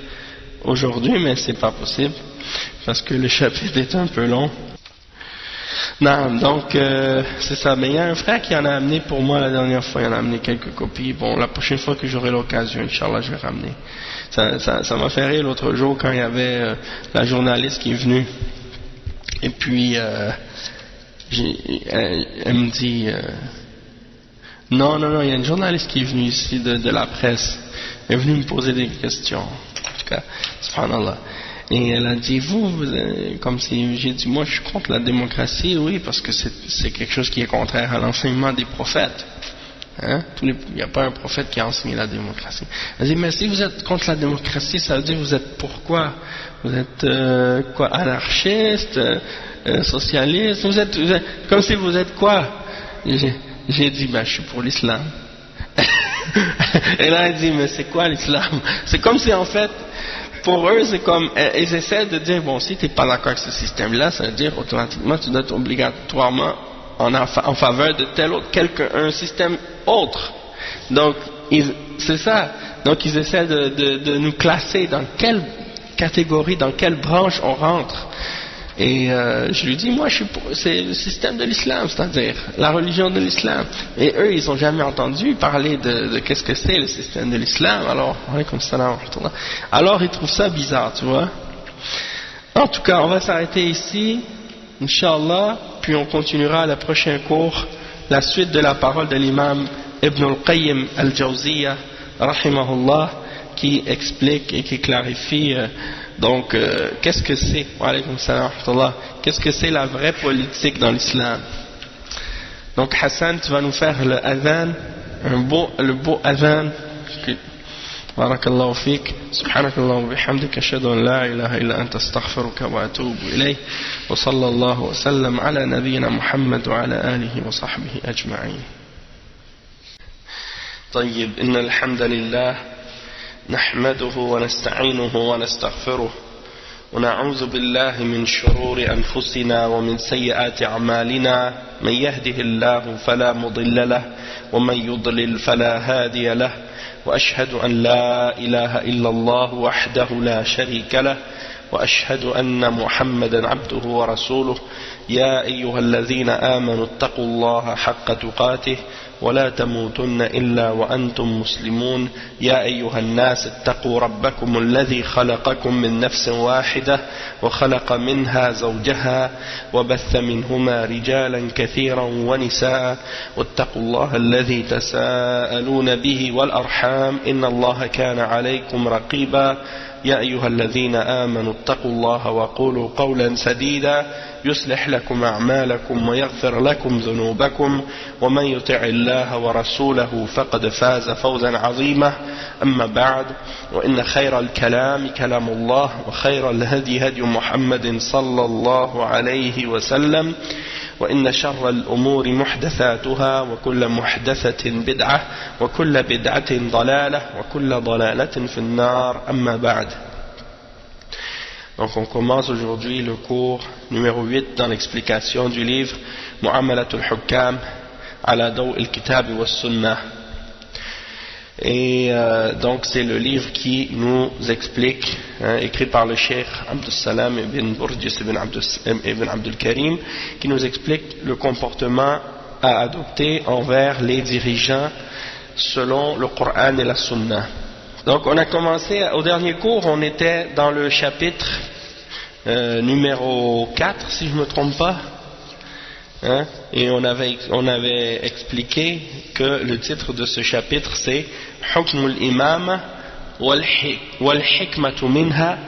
aujourd'hui, mais c'est pas possible, parce que le chapitre est un peu long. Non, donc c'est ça. Mais il y a un frère qui en a amené pour moi la dernière fois, il en a amené quelques copies. Bon, la prochaine fois que j'aurai l'occasion, Inch'Allah, je vais ramener. Ça m'a fait rire l'autre jour quand il y avait la journaliste qui est venue. Et puis, elle me dit... non, il y a une journaliste qui est venue ici de la presse. Elle est venue me poser des questions. En tout cas, subhanallah. Et elle a dit, comme si j'ai dit, moi je suis contre la démocratie, oui, parce que c'est quelque chose qui est contraire à l'enseignement des prophètes. Hein? Il n'y a pas un prophète qui a enseigné la démocratie. Elle dit, mais si vous êtes contre la démocratie, ça veut dire vous êtes pourquoi? Vous êtes quoi, anarchiste, socialiste, vous êtes comme si vous êtes quoi? J'ai dit, je suis pour l'islam. Et là elle dit, mais c'est quoi l'islam? C'est comme si en fait, pour eux, c'est comme, ils essaient de dire, bon, si tu n'es pas d'accord avec ce système-là, ça veut dire automatiquement tu dois être obligatoirement en faveur de tel autre, un système autre. Donc, c'est ça. Donc, ils essaient de nous classer dans quelle catégorie, dans quelle branche on rentre. Et je lui dis, moi, c'est le système de l'islam, c'est-à-dire la religion de l'islam. Et eux, ils n'ont jamais entendu parler de qu'est-ce que c'est le système de l'islam. Alors, ils trouvent ça bizarre, tu vois. En tout cas, on va s'arrêter ici, Inch'Allah, puis on continuera le prochain cours, la suite de la parole de l'imam Ibn al-Qayyim al-Jawziyya, rahimahullah, qui explique et qui clarifie donc qu'est-ce que c'est, wa alaykum salam wa rahmatullah, qu'est-ce que c'est la vraie politique dans l'islam. Donc Hassan, tu vas nous faire le adhan, le beau adhan. Barakallahu fik, subhanakallahu wa bihamdika, ashhadu an la ilaha illa anta astaghfiruka wa atubu ilayk, wa sallallahu wa sallam ala nabiyyina Muhammad wa ala alihi wa sahbihi ajma'in. طيب إن الحمد لله نحمده ونستعينه ونستغفره ونعوذ بالله من شرور أنفسنا ومن سيئات أعمالنا من يهده الله فلا مضل له ومن يضلل فلا هادي له وأشهد أن لا إله إلا الله وحده لا شريك له وأشهد أن محمدا عبده ورسوله يا أيها الذين آمنوا اتقوا الله حق تقاته ولا تموتن إلا وأنتم مسلمون يا أيها الناس اتقوا ربكم الذي خلقكم من نفس واحدة وخلق منها زوجها وبث منهما رجالا كثيرا ونساء واتقوا الله الذي تساءلون به والأرحام إن الله كان عليكم رقيبا يا أيها الذين آمنوا اتقوا الله وقولوا قولا سديدا يصلح لكم أعمالكم ويغفر لكم ذنوبكم ومن يطع الله ورسوله فقد فاز فوزا عظيما أما بعد وإن خير الكلام كلام الله وخير الهدي هدي محمد صلى الله عليه وسلم وإن شر الأمور محدثاتها وكل محدثة بدعة وكل بدعة ضلالة وكل ضلالة في النار أما بعد. Donc on commence aujourd'hui le cours numéro 8 dans l'explication du livre Mu'amalatul Hukam ala Daw al-Kitab wa Sunnah. Et donc c'est le livre qui nous explique, écrit par le Cheikh Abdus Salam ibn Burjis ibn Abdul Karim, qui nous explique le comportement à adopter envers les dirigeants selon le Coran et la Sunna. Donc on a commencé, au dernier cours, on était dans le chapitre numéro 4, si je ne me trompe pas, et on avait expliqué que le titre de ce chapitre c'est Hukm al-Imama wal hikmatu minha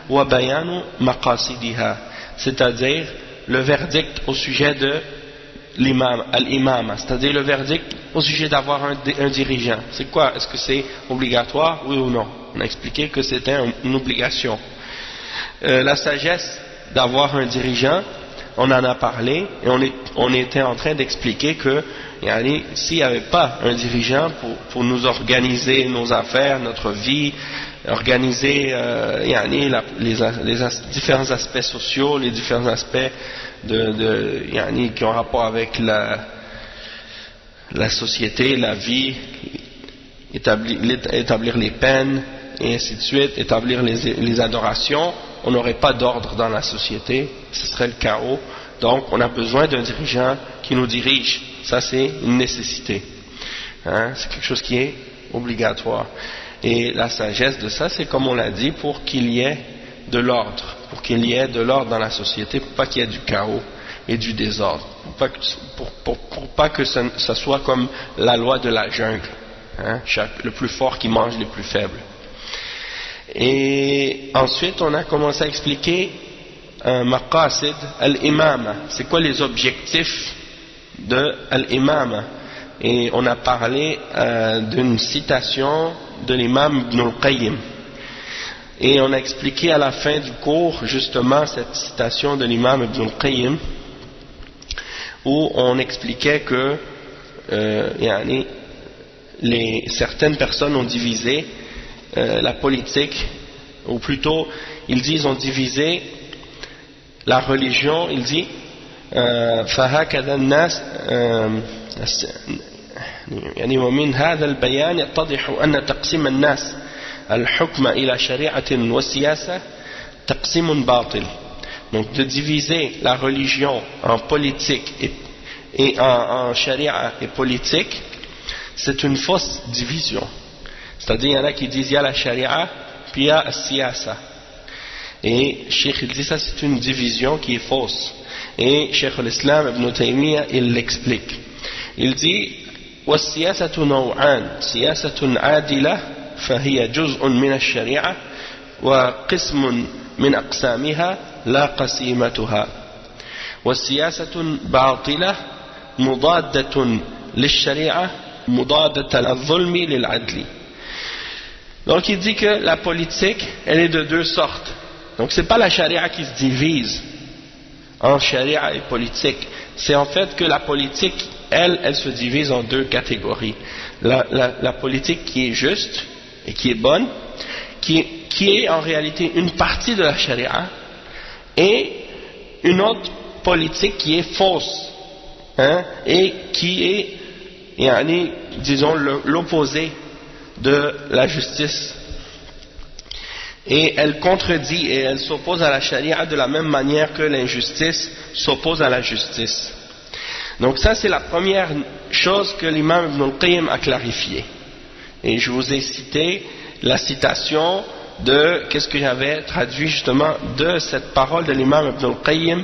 wa bayanu maqasidiha, c'est-à-dire le verdict au sujet de l'imama, c'est-à-dire le verdict au sujet d'avoir un dirigeant. C'est quoi? Est-ce que c'est obligatoire, oui ou non? On a expliqué que c'était une obligation. La sagesse d'avoir un dirigeant, on en a parlé et on était en train d'expliquer que s'il n'y avait pas un dirigeant pour nous organiser nos affaires, notre vie, organiser les différents aspects sociaux, les différents aspects qui ont rapport avec la société, la vie, établir les peines, et ainsi de suite, établir les adorations, on n'aurait pas d'ordre dans la société, ce serait le chaos. Donc on a besoin d'un dirigeant qui nous dirige. Ça c'est une nécessité. C'est quelque chose qui est obligatoire. Et la sagesse de ça, c'est comme on l'a dit, pour qu'il y ait de l'ordre. Pour qu'il y ait de l'ordre dans la société, pour pas qu'il y ait du chaos et du désordre. Pour pas que ça soit comme la loi de la jungle. Le plus fort qui mange les plus faibles. Et ensuite, on a commencé à expliquer maqasid al-imama. C'est quoi les objectifs de al-imama? Et on a parlé d'une citation de l'imam Ibn al-Qayyim. Et on a expliqué à la fin du cours justement cette citation de l'imam Ibn al-Qayyim, où on expliquait que certaines personnes ont divisé la politique, ou plutôt ils ont divisé la religion. Il dit فهكذا الناس يعني ومن هذا البيان يتضح أن تقسيم الناس الحكم إلى شريعة وسياسة تقسيم باطل. Donc de diviser la religion en politique et en charia et politique, c'est une fausse division. C'est-à-dire, il y en a qui disent il y a la charia, puis il y a la siyasa. Et Cheikh il dit ça, c'est une division qui est fausse. Et Cheikh l'Islam Ibn Taymiyyah, il l'explique. Il dit والسياسة نوعان سياسة عادلة فهي جزء من الشريعة وقسم من أقسامها لا قسيمتها والسياسة باطلة مضادة للشريعة مضادة للظلم للعدل. Donc il dit que la politique, elle est de deux sortes. Donc c'est pas la charia qui se divise en charia et politique. C'est en fait que la politique, elle se divise en deux catégories. La politique qui est juste et qui est bonne, qui est en réalité une partie de la charia, et une autre politique qui est fausse, et qui est, disons, l'opposé de la justice. Et elle contredit et elle s'oppose à la charia de la même manière que l'injustice s'oppose à la justice. Donc ça, c'est la première chose que l'imam Ibn al-Qayyim a clarifié. Et je vous ai cité la citation de, qu'est-ce que j'avais traduit justement de cette parole de l'imam Ibn al-Qayyim